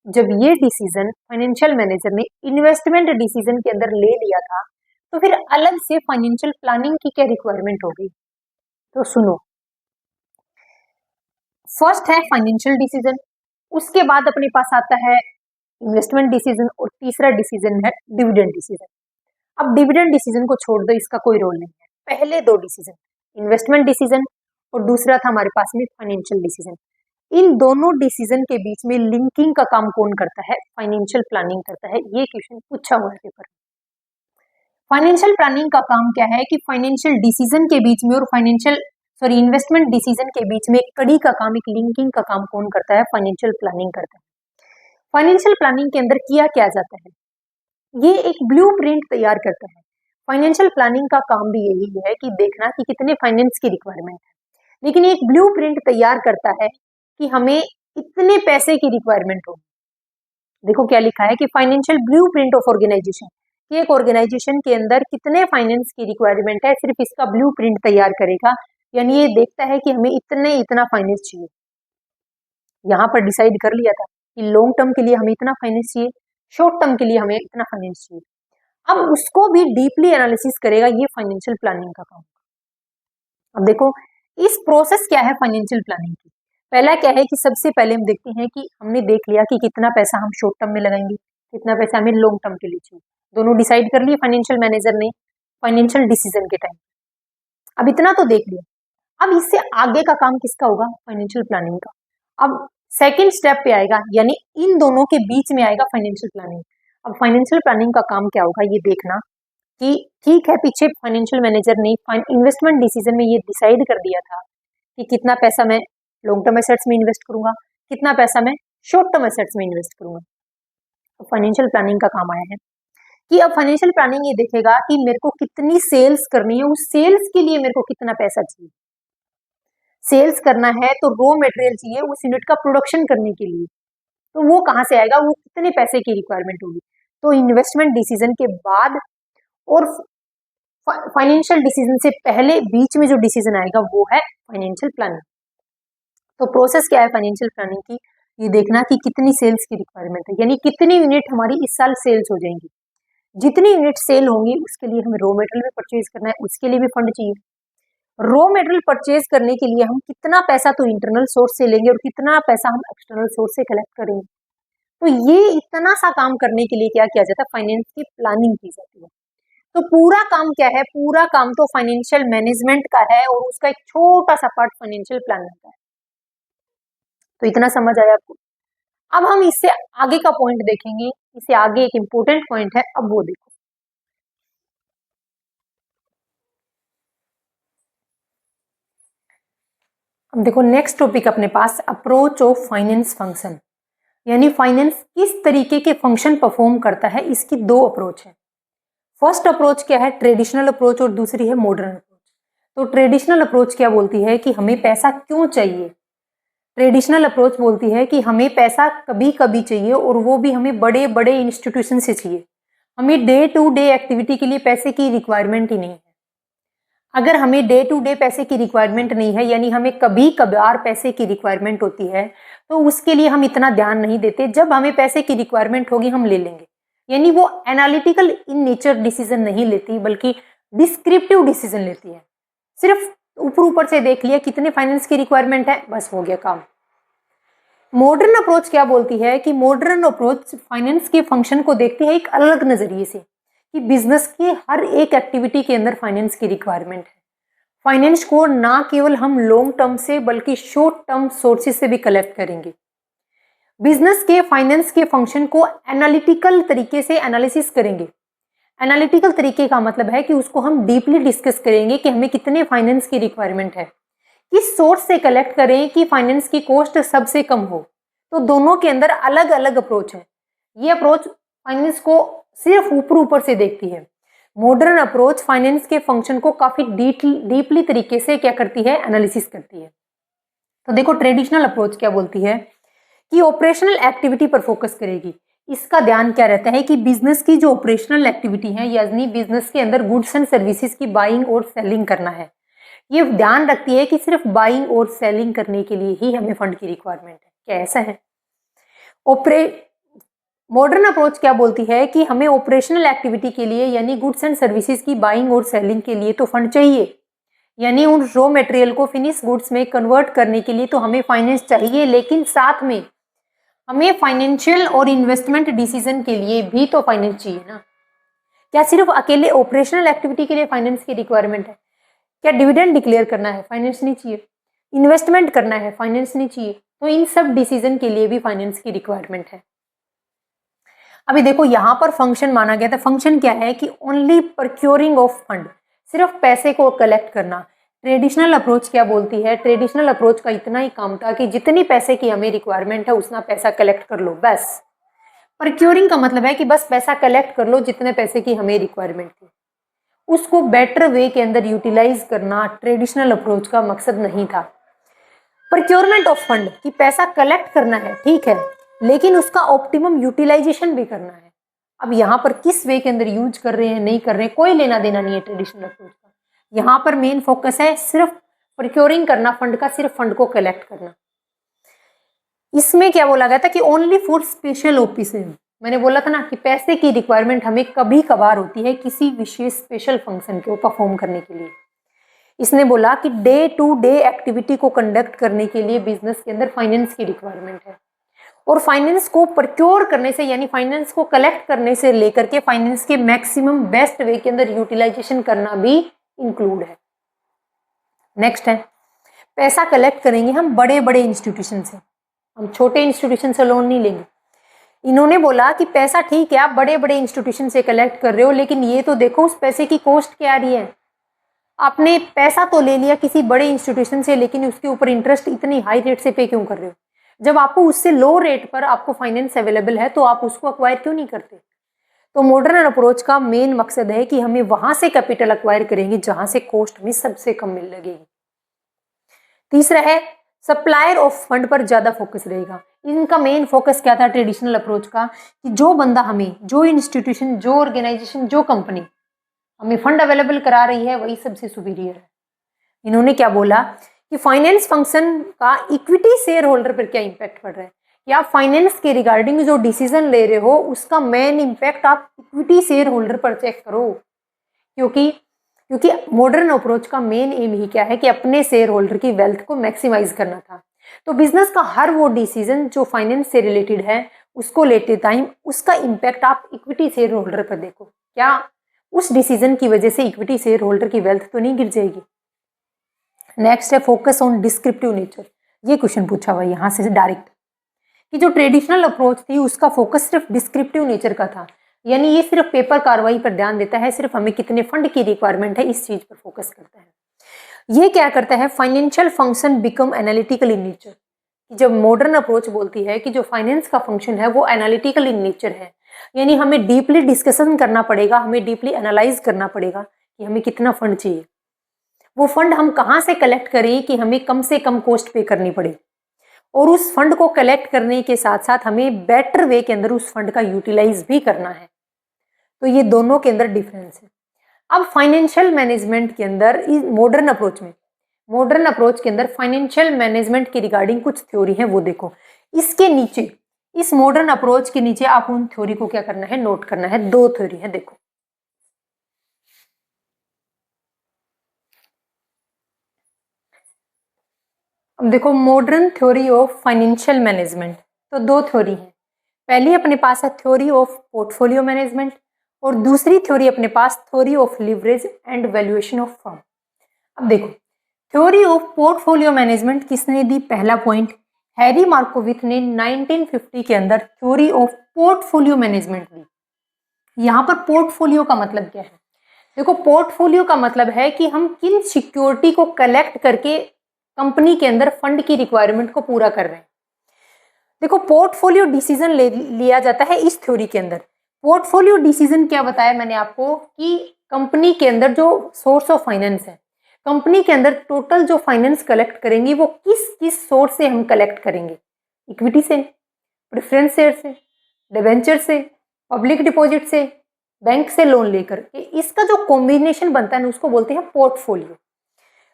जब ये डिसीजन फाइनेंशियल मैनेजर ने इन्वेस्टमेंट डिसीजन के अंदर ले लिया था तो फिर अलग से फाइनेंशियल प्लानिंग की क्या रिक्वायरमेंट होगी? तो सुनो, फर्स्ट है फाइनेंशियल डिसीजन, उसके बाद अपने पास आता है इन्वेस्टमेंट डिसीजन और तीसरा डिसीजन है डिविडेंड डिसीजन। अब डिविडेंड डिसीजन को छोड़ दो, इसका कोई रोल नहीं है। पहले दो डिसीजन, इन्वेस्टमेंट डिसीजन और दूसरा था हमारे पास में फाइनेंशियल डिसीजन, इन दोनों डिसीजन के बीच में लिंकिंग का काम कौन करता है? फाइनेंशियल प्लानिंग करता है। ये क्वेश्चन पूछा हुआ है पेपर में। फाइनेंशियल प्लानिंग का काम क्या है कि फाइनेंशियल डिसीजन के बीच में और इन्वेस्टमेंट डिसीजन के बीच में एक कड़ी का काम, एक लिंकिंग का काम कौन करता है? फाइनेंशियल प्लानिंग करता है। फाइनेंशियल प्लानिंग के अंदर किया क्या जाता है? ये एक ब्लूप्रिंट तैयार करता है। फाइनेंशियल प्लानिंग का काम भी यही है कि देखना कि कितने फाइनेंस की रिक्वायरमेंट है, लेकिन एक ब्लूप्रिंट तैयार करता है कि हमें इतने पैसे की रिक्वायरमेंट होगी। देखो क्या लिखा है कि फाइनेंशियल ब्लूप्रिंट ऑफ ऑर्गेनाइजेशन, कि एक ऑर्गेनाइजेशन के अंदर कितने फाइनेंस की रिक्वायरमेंट है, सिर्फ इसका ब्लूप्रिंट तैयार करेगा, यानी ये देखता है कि हमें इतना फाइनेंस चाहिए। यहाँ पर डिसाइड कर लिया था कि लॉन्ग टर्म के लिए हमें इतना फाइनेंस चाहिए, शॉर्ट टर्म के लिए हमें इतना फाइनेंस चाहिए। अब उसको भी डीपली एनालिसिस करेगा, ये फाइनेंशियल प्लानिंग का काम। अब देखो इस प्रोसेस क्या है फाइनेंशियल प्लानिंग की। पहला क्या है कि सबसे पहले हम देखते हैं कि हमने देख लिया कि कितना पैसा हम शॉर्ट टर्म में लगाएंगे, कितना पैसा हमें लॉन्ग टर्म के लिए चाहिए, दोनों डिसाइड कर लिए फाइनेंशियल मैनेजर ने फाइनेंशियल डिसीजन के टाइम। अब इतना तो देख लिया, अब इससे आगे का काम किसका होगा? फाइनेंशियल प्लानिंग का। अब सेकेंड स्टेप पे आएगा, यानी इन दोनों के बीच में आएगा फाइनेंशियल प्लानिंग। अब फाइनेंशियल प्लानिंग का काम क्या होगा? ये देखना कि ठीक है, पीछे फाइनेंशियल मैनेजर ने इन्वेस्टमेंट डिसीजन में ये डिसाइड कर दिया था कि कितना पैसा मैं लॉन्ग टर्म एसेट्स में इन्वेस्ट करूंगा, कितना पैसा मैं शॉर्ट टर्म एसेट्स में इन्वेस्ट करूंगा। तो फाइनेंशियल प्लानिंग का काम आया है कि अब फाइनेंशियल प्लानिंग ये देखेगा कि मेरे को कितनी सेल्स करनी है, उस सेल्स के लिए मेरे को कितना पैसा चाहिए। सेल्स करना है तो रॉ मटेरियल चाहिए उस यूनिट का प्रोडक्शन करने के लिए, तो वो कहाँ से आएगा, वो कितने पैसे की रिक्वायरमेंट होगी। तो इन्वेस्टमेंट डिसीजन के बाद और फाइनेंशियल डिसीजन से पहले बीच में जो डिसीजन आएगा वो है फाइनेंशियल प्लानिंग। तो प्रोसेस क्या है फाइनेंशियल प्लानिंग की, ये देखना कि कितनी सेल्स की रिक्वायरमेंट है, यानी कितनी यूनिट हमारी इस साल सेल्स हो जाएंगी। जितनी यूनिट सेल होंगी उसके लिए हमें रॉ मटेरियल भी परचेज करना है, उसके लिए भी फंड चाहिए। रॉ मटेरियल परचेज करने के लिए हम कितना पैसा तो इंटरनल सोर्स से लेंगे और कितना पैसा हम एक्सटर्नल सोर्स से कलेक्ट करेंगे। तो ये इतना सा काम करने के लिए क्या किया जाता है, फाइनेंस की प्लानिंग की जाती है। तो पूरा काम क्या है, पूरा काम तो फाइनेंशियल मैनेजमेंट का है और उसका एक छोटा सा पार्ट फाइनेंशियल प्लानिंग का है। तो इतना समझ आया आपको। अब हम इससे आगे का पॉइंट देखेंगे, इससे आगे एक इंपॉर्टेंट पॉइंट है, अब वो देखो। अब देखो नेक्स्ट टॉपिक अपने पास अप्रोच ऑफ फाइनेंस फंक्शन, यानी फाइनेंस किस तरीके के फंक्शन परफॉर्म करता है, इसकी दो अप्रोच है। फर्स्ट अप्रोच क्या है, ट्रेडिशनल अप्रोच, और दूसरी है मॉडर्न अप्रोच। तो ट्रेडिशनल अप्रोच क्या बोलती है कि हमें पैसा क्यों चाहिए। ट्रेडिशनल अप्रोच बोलती है कि हमें पैसा कभी कभी चाहिए और वो भी हमें बड़े बड़े इंस्टीट्यूशन से चाहिए, हमें डे टू डे एक्टिविटी के लिए पैसे की रिक्वायरमेंट ही नहीं है। अगर हमें डे टू डे पैसे की रिक्वायरमेंट नहीं है, यानी हमें कभी कभार पैसे की रिक्वायरमेंट होती है, तो उसके लिए हम इतना ध्यान नहीं देते। जब हमें पैसे की रिक्वायरमेंट होगी हम ले लेंगे, यानी वो एनालिटिकल इन नेचर डिसीजन नहीं लेती बल्कि डिस्क्रिप्टिव डिसीजन लेती है। सिर्फ ऊपर ऊपर से देख लिया कितने फाइनेंस की रिक्वायरमेंट है, बस हो गया काम। मॉडर्न अप्रोच क्या बोलती है कि मॉडर्न अप्रोच फाइनेंस के फंक्शन को देखती है एक अलग नजरिए से, कि बिजनेस के हर एक एक्टिविटी के अंदर फाइनेंस की रिक्वायरमेंट है। फाइनेंस को ना केवल हम लॉन्ग टर्म से बल्कि शॉर्ट टर्म सोर्सेज से भी कलेक्ट करेंगे। बिजनेस के फाइनेंस के फंक्शन को एनालिटिकल तरीके से एनालिसिस करेंगे। एनालिटिकल तरीके का मतलब है कि उसको हम डीपली डिस्कस करेंगे कि हमें कितने फाइनेंस की रिक्वायरमेंट है, किस सोर्स से कलेक्ट करें कि फाइनेंस की कॉस्ट सबसे कम हो। तो दोनों के अंदर अलग अलग अप्रोच है। ये अप्रोच फाइनेंस को सिर्फ ऊपर ऊपर से देखती है, मॉडर्न अप्रोच फाइनेंस के फंक्शन को काफी डीपली तरीके से क्या करती है, एनालिसिस करती है। तो देखो ट्रेडिशनल अप्रोच क्या बोलती है कि ऑपरेशनल एक्टिविटी पर फोकस करेगी। इसका ध्यान क्या रहता है कि बिजनेस की जो ऑपरेशनल एक्टिविटी है, यानी बिजनेस के अंदर गुड्स एंड सर्विसेज की बाइंग और सेलिंग करना है, ये ध्यान रखती है कि सिर्फ बाइंग और सेलिंग करने के लिए ही हमें फंड की रिक्वायरमेंट है। क्या ऐसा है? मॉडर्न अप्रोच क्या बोलती है कि हमें ऑपरेशनल एक्टिविटी के लिए यानी गुड्स एंड सर्विसेज की बाइंग और सेलिंग के लिए तो फंड चाहिए, यानी उन रॉ मटेरियल को फिनिश गुड्स में कन्वर्ट करने के लिए तो हमें फाइनेंस चाहिए, लेकिन साथ में हमें फाइनेंशियल और इन्वेस्टमेंट डिसीजन के लिए भी तो फाइनेंस चाहिए ना। क्या सिर्फ अकेले ऑपरेशनल एक्टिविटी के लिए फाइनेंस की रिक्वायरमेंट है? क्या डिविडेंड डिक्लेयर करना है, फाइनेंस नहीं चाहिए? इन्वेस्टमेंट करना है, फाइनेंस नहीं चाहिए? तो इन सब डिसीजन के लिए भी फाइनेंस की रिक्वायरमेंट है। अभी देखो यहाँ पर फंक्शन माना गया था। फंक्शन क्या है कि ओनली प्रोक्योरिंग ऑफ फंड, सिर्फ पैसे को कलेक्ट करना। ट्रेडिशनल अप्रोच क्या बोलती है? ट्रेडिशनल अप्रोच का इतना ही काम था कि जितनी पैसे की हमें रिक्वायरमेंट है उतना पैसा कलेक्ट कर लो, बस। प्रोक्योरिंग का मतलब है कि बस पैसा कलेक्ट कर लो जितने पैसे की हमें रिक्वायरमेंट थी, उसको बेटर वे के अंदर यूटिलाइज करना ट्रेडिशनल अप्रोच का मकसद नहीं था। प्रोक्योरमेंट ऑफ फंड कि पैसा कलेक्ट करना है, ठीक है, लेकिन उसका ऑप्टिमम यूटिलाइजेशन भी करना है। अब यहाँ पर किस वे के अंदर यूज कर रहे हैं नहीं कर रहे हैं कोई लेना देना नहीं है ट्रेडिशनल अप्रोच का। यहाँ पर मेन फोकस है सिर्फ प्रोक्योरिंग करना फंड का, सिर्फ फंड को कलेक्ट करना। इसमें क्या बोला गया था कि ओनली फॉर स्पेशल ओकेजन, मैंने बोला था ना कि पैसे की रिक्वायरमेंट हमें कभी कभार होती है किसी विशेष स्पेशल फंक्शन को परफॉर्म करने के लिए। इसने बोला कि डे टू डे एक्टिविटी को कंडक्ट करने के लिए बिजनेस के अंदर फाइनेंस की रिक्वायरमेंट है, और फाइनेंस को प्रोक्योर करने से यानी फाइनेंस को कलेक्ट करने से लेकर के फाइनेंस के मैक्सिमम बेस्ट वे के अंदर यूटिलाइजेशन करना भी इंक्लूड है। नेक्स्ट है, पैसा कलेक्ट करेंगे हम बड़े बड़े इंस्टीट्यूशन से, हम छोटे इंस्टीट्यूशन से लोन नहीं लेंगे। इन्होंने बोला कि पैसा ठीक है आप बड़े बड़े इंस्टीट्यूशन से कलेक्ट कर रहे हो, लेकिन ये तो देखो उस पैसे की कॉस्ट क्या आ रही है। आपने पैसा तो ले लिया किसी बड़े इंस्टीट्यूशन से, लेकिन उसके ऊपर इंटरेस्ट इतनी हाई रेट से पे क्यों कर रहे हो? जब आपको उससे लो रेट पर आपको फाइनेंस अवेलेबल है तो आप उसको अक्वायर क्यों नहीं करते? तो मॉडर्न अप्रोच का मेन मकसद है कि हमें वहां से कैपिटल अक्वायर करेंगे जहां से कॉस्ट हमें सबसे कम मिल लगेगी। तीसरा है सप्लायर ऑफ फंड पर ज़्यादा फोकस रहेगा। इनका मेन फोकस क्या था ट्रेडिशनल अप्रोच का, कि जो बंदा हमें, जो इंस्टीट्यूशन, जो ऑर्गेनाइजेशन, जो कंपनी हमें फंड अवेलेबल करा रही है वही सबसे सुपीरियर है। इन्होंने क्या बोला कि फाइनेंस फंक्शन का इक्विटी शेयर होल्डर पर क्या इंपैक्ट पड़ रहा है, कि आप फाइनेंस के रिगार्डिंग जो डिसीजन ले रहे हो उसका मेन इंपैक्ट आप इक्विटी शेयर होल्डर पर चेक करो, क्योंकि क्योंकि मॉडर्न अप्रोच का मेन एम ही क्या है कि अपने शेयर होल्डर की वेल्थ को मैक्सिमाइज करना था। तो बिजनेस का हर वो डिसीजन जो फाइनेंस से रिलेटेड है उसको लेते टाइम उसका इंपैक्ट आप इक्विटी शेयर होल्डर पर देखो, क्या उस डिसीजन की वजह से इक्विटी शेयर होल्डर की वेल्थ तो नहीं गिर जाएगी। नेक्स्ट है फोकस ऑन डिस्क्रिप्टिव नेचर। ये क्वेश्चन पूछा हुआ यहाँ से डायरेक्ट, कि जो ट्रेडिशनल अप्रोच थी उसका फोकस सिर्फ डिस्क्रिप्टिव नेचर का था, यानी ये सिर्फ पेपर कार्रवाई पर ध्यान देता है, सिर्फ हमें कितने फंड की रिक्वायरमेंट है इस चीज पर फोकस करता है। ये क्या करता है, financial function become analytical in nature. जब मॉडर्न अप्रोच बोलती है कि जो फाइनेंस का फंक्शन है वो एनालिटिकल इन नेचर है, यानी हमें डीपली डिस्कशन करना पड़ेगा, हमें डीपली एनालाइज करना पड़ेगा कि हमें कितना फंड चाहिए, वो फंड हम कहाँ से कलेक्ट करें कि हमें कम से कम कॉस्ट पे करनी पड़े, और उस फंड को कलेक्ट करने के साथ साथ हमें बेटर वे के अंदर उस फंड का यूटिलाइज भी करना है। तो ये दोनों के अंदर डिफरेंस है। अब फाइनेंशियल मैनेजमेंट के अंदर मॉडर्न अप्रोच के अंदर फाइनेंशियल मैनेजमेंट की रिगार्डिंग कुछ थ्योरी है वो देखो। इसके नीचे, इस मॉडर्न अप्रोच के नीचे आप उन थ्योरी को क्या करना है, नोट करना है। दो थ्योरी है देखो। अब देखो modern theory of financial management, तो दो थ्योरी है। पहली अपने पास है थ्योरी ऑफ पोर्टफोलियो मैनेजमेंट, और दूसरी थ्योरी अपने पास theory of leverage and valuation of firm. अब देखो थ्योरी ऑफ पोर्टफोलियो मैनेजमेंट किसने दी, पहला पॉइंट हैरी मार्कोविथ ने 1950 के अंदर थ्योरी ऑफ पोर्टफोलियो मैनेजमेंट दी। यहाँ पर पोर्टफोलियो का मतलब क्या है, देखो पोर्टफोलियो का मतलब है कि हम किन सिक्योरिटी को कलेक्ट करके कंपनी के अंदर फंड की रिक्वायरमेंट को पूरा कर रहे हैं। देखो पोर्टफोलियो डिसीजन लिया जाता है इस थ्योरी के अंदर। पोर्टफोलियो डिसीजन क्या बताया मैंने आपको, कि कंपनी के अंदर जो सोर्स ऑफ फाइनेंस है, कंपनी के अंदर टोटल जो फाइनेंस कलेक्ट करेंगी वो किस किस सोर्स से हम कलेक्ट करेंगे, इक्विटी से, प्रेफरेंस शेयर से, डिबेंचर से, पब्लिक डिपॉजिट से, बैंक से लोन लेकर के, इसका जो कॉम्बिनेशन बनता है उसको बोलते हैं पोर्टफोलियो।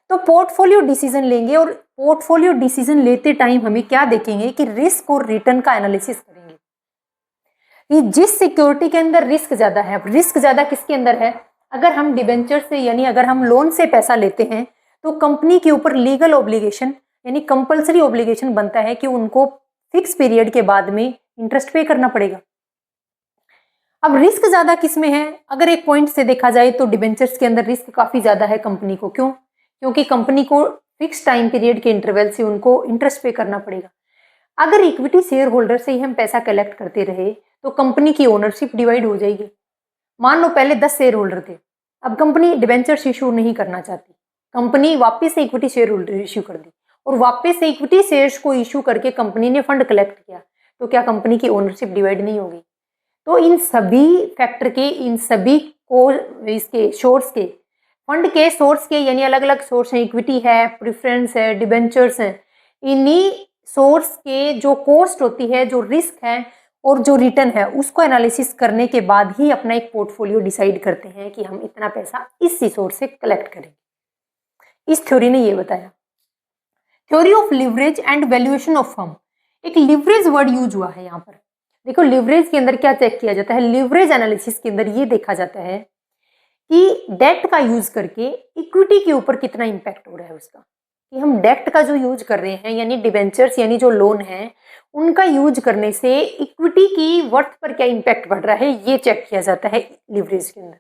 तो पोर्टफोलियो डिसीजन लेंगे, और पोर्टफोलियो डिसीजन लेते टाइम हमें क्या देखेंगे कि रिस्क और रिटर्न का एनालिसिस करेंगे, कि जिस सिक्योरिटी के अंदर रिस्क ज्यादा है। रिस्क ज्यादा किसके अंदर है, अगर हम डिबेंचर से यानी अगर हम लोन से पैसा लेते हैं तो कंपनी के ऊपर लीगल ऑब्लिगेशन यानी कंपलसरी ऑब्लिगेशन बनता है कि उनको फिक्स पीरियड के बाद में इंटरेस्ट पे करना पड़ेगा। अब रिस्क ज्यादा किस में है, अगर एक पॉइंट से देखा जाए तो डिबेंचर्स के अंदर रिस्क काफी ज्यादा है कंपनी को। क्यों, क्योंकि कंपनी को फिक्स टाइम पीरियड के इंटरवल से उनको इंटरेस्ट पे करना पड़ेगा। अगर इक्विटी शेयर होल्डर से ही हम पैसा कलेक्ट करते रहे तो कंपनी की ओनरशिप डिवाइड हो जाएगी। मान लो पहले 10 शेयर होल्डर थे, अब कंपनी डिबेंचर्स इशू नहीं करना चाहती, कंपनी वापस से इक्विटी शेयर होल्डर इशू कर दी, और वापस से इक्विटी शेयर्स को इशू करके कंपनी ने फंड कलेक्ट किया, तो क्या कंपनी की ओनरशिप डिवाइड नहीं होगी। तो इन सभी फैक्टर के, इन सभी को इसके सोर्स के, फंड के सोर्स के यानी अलग अलग सोर्स हैं, इक्विटी है, प्रेफरेंस है, डिबेंचर्स हैं, इन्हीं सोर्स के जो कॉस्ट होती है, जो रिस्क है और जो रिटर्न है, उसको एनालिसिस करने के बाद ही अपना एक पोर्टफोलियो डिसाइड करते हैं कि हम इतना पैसा इस सोर्स से कलेक्ट करेंगे। इस थ्योरी ने ये बताया। Theory of leverage and valuation of firm, एक लिवरेज वर्ड यूज हुआ है यहाँ पर। देखो लिवरेज के अंदर क्या चेक किया जाता है, लिवरेज एनालिसिस के अंदर ये देखा जाता है कि डेट का यूज करके इक्विटी के ऊपर कितना इंपैक्ट हो रहा है उसका, कि हम डेट का जो यूज कर रहे हैं यानी डिबेंचर्स यानी जो लोन है उनका यूज करने से इक्विटी की वर्थ पर क्या इंपैक्ट बढ़ रहा है, ये चेक किया जाता है लिवरेज के अंदर।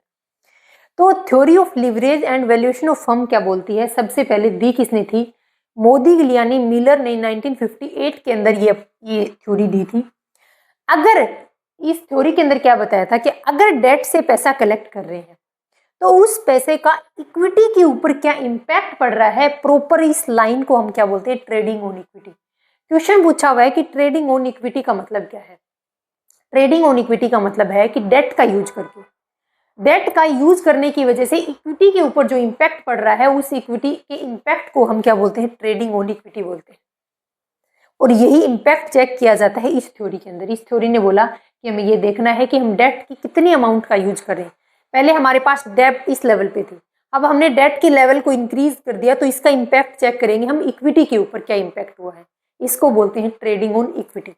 तो theory of leverage and valuation of firm क्या बोलती है, सबसे पहले दी किसने थी, मोदी गिलियानी मिलर ने 1958 के अंदर ये थ्योरी दी थी। अगर इस थ्योरी के अंदर क्या बताया था कि अगर डेट से पैसा कलेक्ट कर रहे हैं तो उस पैसे का इक्विटी के ऊपर क्या इंपैक्ट पड़ रहा है, प्रॉपर इस लाइन को हम क्या बोलते हैं, ट्रेडिंग ऑन इक्विटी। क्वेश्चन पूछा हुआ है कि ट्रेडिंग ऑन इक्विटी का मतलब क्या है। ट्रेडिंग ऑन इक्विटी का मतलब है कि डेट का यूज करके, डेट का यूज करने की वजह से इक्विटी के ऊपर जो इम्पैक्ट पड़ रहा है, उस इक्विटी के इम्पैक्ट को हम क्या बोलते हैं, ट्रेडिंग ऑन इक्विटी बोलते हैं। और यही इम्पैक्ट चेक किया जाता है इस थ्योरी के अंदर। इस थ्योरी ने बोला कि हमें ये देखना है कि हम डेट की कितनी अमाउंट का यूज कर रहे हैं। पहले हमारे पास डेट इस लेवल पे थी, अब हमने डेट की लेवल को इंक्रीज कर दिया, तो इसका इम्पैक्ट चेक करेंगे हम इक्विटी के ऊपर क्या इम्पैक्ट हुआ है। इसको बोलते हैं ट्रेडिंग ऑन इक्विटी।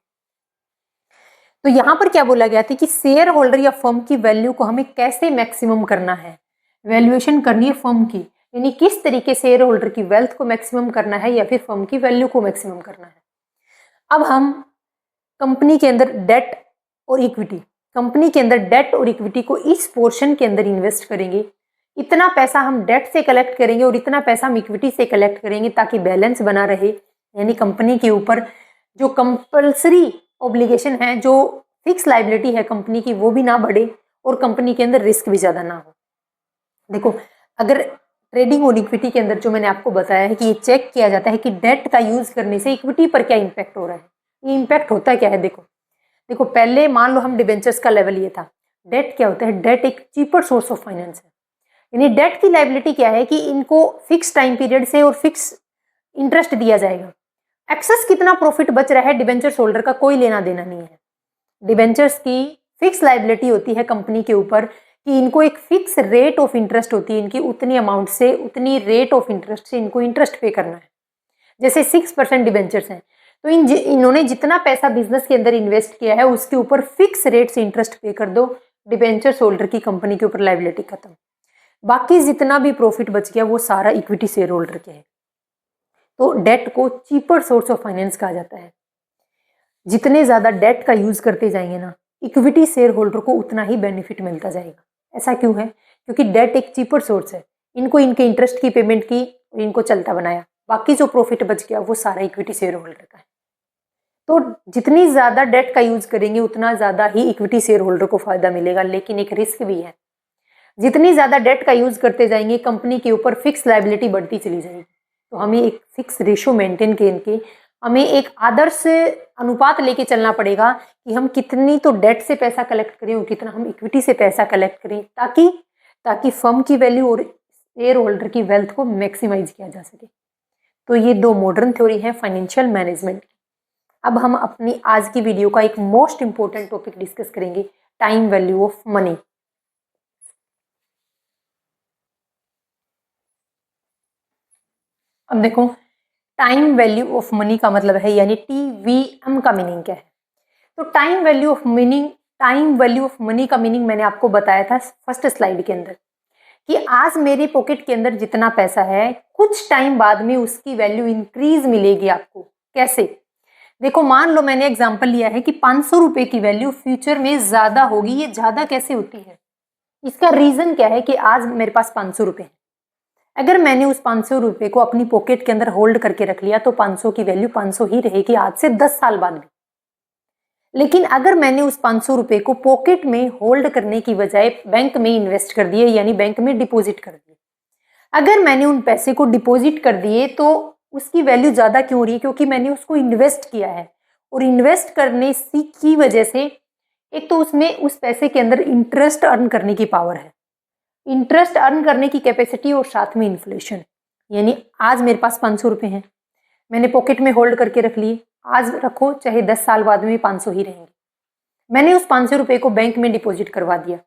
तो यहाँ पर क्या बोला गया था कि शेयर होल्डर या फर्म की वैल्यू को हमें कैसे मैक्सिमम करना है, वैल्यूएशन करनी है फर्म की, यानी किस तरीके से शेयर होल्डर की वेल्थ को मैक्सिमम करना है या फिर फर्म की वैल्यू को मैक्सिमम करना है। अब हम कंपनी के अंदर डेट और इक्विटी, कंपनी के अंदर डेट और इक्विटी को इस पोर्शन के अंदर इन्वेस्ट करेंगे। इतना पैसा हम डेट से कलेक्ट करेंगे और इतना पैसा हम इक्विटी से कलेक्ट करेंगे ताकि बैलेंस बना रहे, यानी कंपनी के ऊपर जो कंपल्सरी ऑब्लिगेशन है, जो फिक्स लाइबिलिटी है कंपनी की, वो भी ना बढ़े और कंपनी के अंदर रिस्क भी ज़्यादा ना हो। देखो, अगर ट्रेडिंग और इक्विटी के अंदर जो मैंने आपको बताया है कि ये चेक किया जाता है कि डेट का यूज़ करने से इक्विटी पर क्या इम्पैक्ट हो रहा है। ये इम्पैक्ट होता क्या है, देखो देखो पहले मान लो हम डिबेंचर्स का लेवल ये था। डेट क्या होता है, डेट एक चीपर सोर्स ऑफ फाइनेंस है। यानी डेट की लाइबिलिटी क्या है कि इनको फिक्स टाइम पीरियड से और फिक्स इंटरेस्ट दिया जाएगा। एक्सेस कितना प्रॉफिट बच रहा है डिबेंचर्स होल्डर का कोई लेना देना नहीं है। डिबेंचर्स की फिक्स लाइबिलिटी होती है कंपनी के ऊपर कि इनको एक फिक्स रेट ऑफ इंटरेस्ट होती है, इनकी उतनी अमाउंट से उतनी रेट ऑफ इंटरेस्ट से इनको इंटरेस्ट पे करना है। जैसे 6% डिबेंचर्स हैं, तो इन्होंने जितना पैसा बिजनेस के अंदर इन्वेस्ट किया है उसके ऊपर फिक्स रेट से इंटरेस्ट पे कर दो, डिबेंचर्स होल्डर की कंपनी के ऊपर लाइबिलिटी खत्म। बाकी जितना भी प्रॉफिट बच गया वो सारा इक्विटी शेयर होल्डर के है। तो डेट को चीपर सोर्स ऑफ फाइनेंस कहा जाता है। जितने ज़्यादा डेट का यूज़ करते जाएंगे ना, इक्विटी शेयर होल्डर को उतना ही बेनिफिट मिलता जाएगा। ऐसा क्यों है, क्योंकि डेट एक चीपर सोर्स है, इनको इनके इंटरेस्ट की पेमेंट की और इनको चलता बनाया, बाकी जो प्रॉफिट बच गया वो सारा इक्विटी शेयर होल्डर का है। तो जितनी ज़्यादा डेट का यूज़ करेंगे उतना ज़्यादा ही इक्विटी शेयर होल्डर को फ़ायदा मिलेगा, लेकिन एक रिस्क भी है। जितनी ज़्यादा डेट का यूज़ करते जाएंगे कंपनी के ऊपर फिक्स लाइबिलिटी बढ़ती चली जाएगी। तो हमें एक फिक्स रेशो मेंटेन करके हमें एक आदर्श अनुपात लेके चलना पड़ेगा कि हम कितनी तो डेट से पैसा कलेक्ट करें और कितना हम इक्विटी से पैसा कलेक्ट करें, ताकि फर्म की वैल्यू और शेयर होल्डर की वेल्थ को मैक्सिमाइज किया जा सके। तो ये दो मॉडर्न थ्योरी है फाइनेंशियल मैनेजमेंट। अब हम अपनी आज की वीडियो का एक मोस्ट इंपॉर्टेंट टॉपिक डिस्कस करेंगे, टाइम वैल्यू ऑफ मनी। अब देखो, टाइम वैल्यू ऑफ मनी का मतलब है, यानी TVM का मीनिंग क्या है। तो टाइम वैल्यू ऑफ मनी का मीनिंग मैंने आपको बताया था फर्स्ट स्लाइड के अंदर कि आज मेरे पॉकेट के अंदर जितना पैसा है कुछ टाइम बाद में उसकी वैल्यू इंक्रीज मिलेगी आपको। कैसे, देखो मान लो मैंने एग्जांपल लिया है कि 500 रुपए की वैल्यू फ्यूचर में ज्यादा होगी। ये ज्यादा कैसे होती है, इसका रीजन क्या है कि आज मेरे पास 500 रुपए है। अगर मैंने उस 500 रुपए को अपनी पॉकेट के अंदर होल्ड करके रख लिया तो 500 की वैल्यू 500 ही रहेगी आज से 10 साल बाद भी। लेकिन अगर मैंने उस 500 रुपए को पॉकेट में होल्ड करने की बजाय बैंक में इन्वेस्ट कर दिए, यानी बैंक में डिपॉजिट कर दिए, अगर मैंने उन पैसे को डिपॉजिट कर दिए तो उसकी वैल्यू ज़्यादा क्यों हो रही है, क्योंकि मैंने उसको इन्वेस्ट किया है। और इन्वेस्ट करने की वजह से एक तो उसमें उस पैसे के अंदर इंटरेस्ट अर्न करने की पावर है, इंटरेस्ट अर्न करने की कैपेसिटी, और साथ में इन्फ्लेशन। यानी आज मेरे पास 500 रुपये हैं, मैंने पॉकेट में होल्ड करके रख लिए, आज रखो चाहे 10 साल बाद में 500 ही रहेंगे। मैंने उस 500 रुपये को बैंक में डिपॉजिट करवा दिया,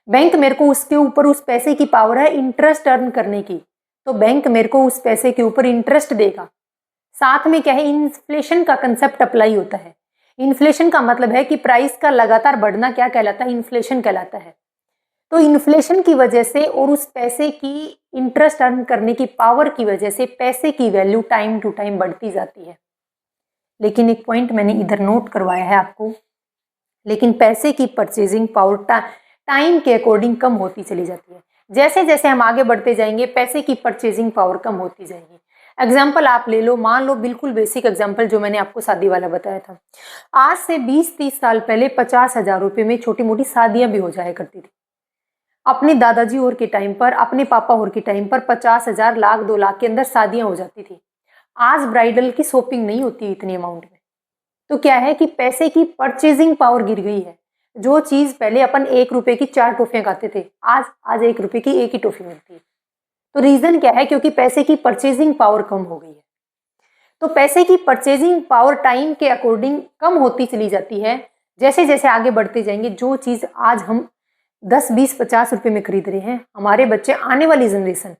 बैंक मेरे को उसके ऊपर, उस पैसे की पावर है इंटरेस्ट अर्न करने की, तो बैंक मेरे को उस पैसे के ऊपर इंटरेस्ट देगा। साथ में क्या है, इन्फ्लेशन का कंसेप्ट अप्लाई होता है। इन्फ्लेशन का मतलब है कि प्राइस का लगातार बढ़ना क्या कहलाता है, इन्फ्लेशन कहलाता है। तो इन्फ्लेशन की वजह से और उस पैसे की इंटरेस्ट अर्न करने की पावर की वजह से पैसे की वैल्यू टाइम टू टाइम बढ़ती जाती है। लेकिन एक पॉइंट मैंने इधर नोट करवाया है आपको, लेकिन पैसे की परचेजिंग पावर टाइम के अकॉर्डिंग कम होती चली जाती है। जैसे जैसे हम आगे बढ़ते जाएंगे पैसे की परचेजिंग पावर कम होती जाएगी। एग्जाम्पल आप ले लो, मान लो बिल्कुल बेसिक एग्जाम्पल जो मैंने आपको शादी वाला बताया था। आज से 20-30 साल पहले 50,000 रुपये में छोटी मोटी शादियां भी हो जाया करती थी। अपने दादाजी और के टाइम पर, अपने पापा और के टाइम पर 50,000, लाख, 2 लाख के अंदर शादियां हो जाती थी। आज ब्राइडल की शॉपिंग नहीं होती इतनी अमाउंट में। तो क्या है कि पैसे की परचेजिंग पावर गिर गई है। जो चीज पहले अपन 1 रुपए की 4 टॉफियां खाते थे, आज 1 रुपए की एक ही टॉफी मिलती है। तो रीजन क्या है? क्योंकि पैसे की परचेजिंग पावर कम हो गई है। तो पैसे की परचेजिंग पावर टाइम के अकॉर्डिंग कम होती चली जाती है। जैसे जैसे आगे बढ़ते जाएंगे, जो चीज आज हम 10, 20, 50 रुपए में खरीद रहे हैं, हमारे बच्चे, आने वाली जनरेशन,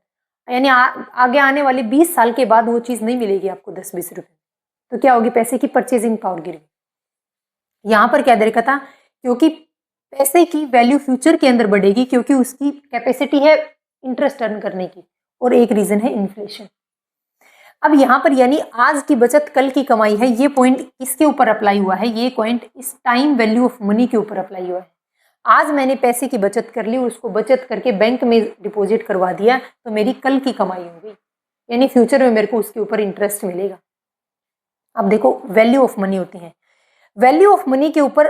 यानी आगे आने वाले 20 साल के बाद वो चीज नहीं मिलेगी आपको 10, 20 रुपए। तो क्या होगी? पैसे की परचेजिंग पावर गिर गई। यहां पर क्या दे रखा था? क्योंकि पैसे की वैल्यू फ्यूचर के अंदर बढ़ेगी, क्योंकि उसकी कैपेसिटी है इंटरेस्ट अर्न करने की, और एक रीजन है इन्फ्लेशन। अब यहां पर यानी आज की बचत कल की कमाई है, ये पॉइंट किसके ऊपर अप्लाई हुआ है? ये पॉइंट इस टाइम वैल्यू ऑफ मनी के ऊपर अप्लाई हुआ है। आज मैंने पैसे की बचत कर ली, उसको बचत करके बैंक में डिपॉजिट करवा दिया, तो मेरी कल की कमाई हो गई, यानी फ्यूचर में मेरे को उसके ऊपर इंटरेस्ट मिलेगा। अब देखो, वैल्यू ऑफ मनी होती है। वैल्यू ऑफ मनी के ऊपर,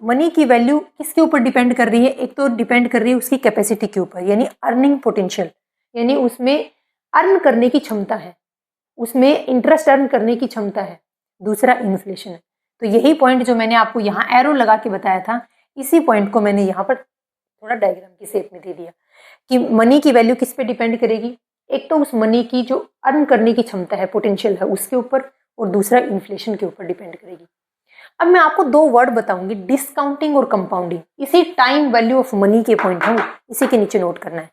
मनी की वैल्यू किसके ऊपर डिपेंड कर रही है? एक तो डिपेंड कर रही है उसकी कैपेसिटी के ऊपर, यानी अर्निंग पोटेंशियल, यानी उसमें अर्न करने की क्षमता है, उसमें इंटरेस्ट अर्न करने की क्षमता है। दूसरा इन्फ्लेशन है। तो यही पॉइंट जो मैंने आपको यहाँ एरो लगा के बताया था, इसी पॉइंट को मैंने यहाँ पर थोड़ा डायग्राम की शेप में दे दिया कि मनी की वैल्यू किस पे डिपेंड करेगी। एक तो उस मनी की जो अर्न करने की क्षमता है, पोटेंशियल है, उसके ऊपर, और दूसरा इन्फ्लेशन के ऊपर डिपेंड करेगी। अब मैं आपको 2 वर्ड बताऊंगी, डिस्काउंटिंग और कंपाउंडिंग। इसी टाइम वैल्यू ऑफ मनी के पॉइंट है, इसी के नीचे नोट करना है।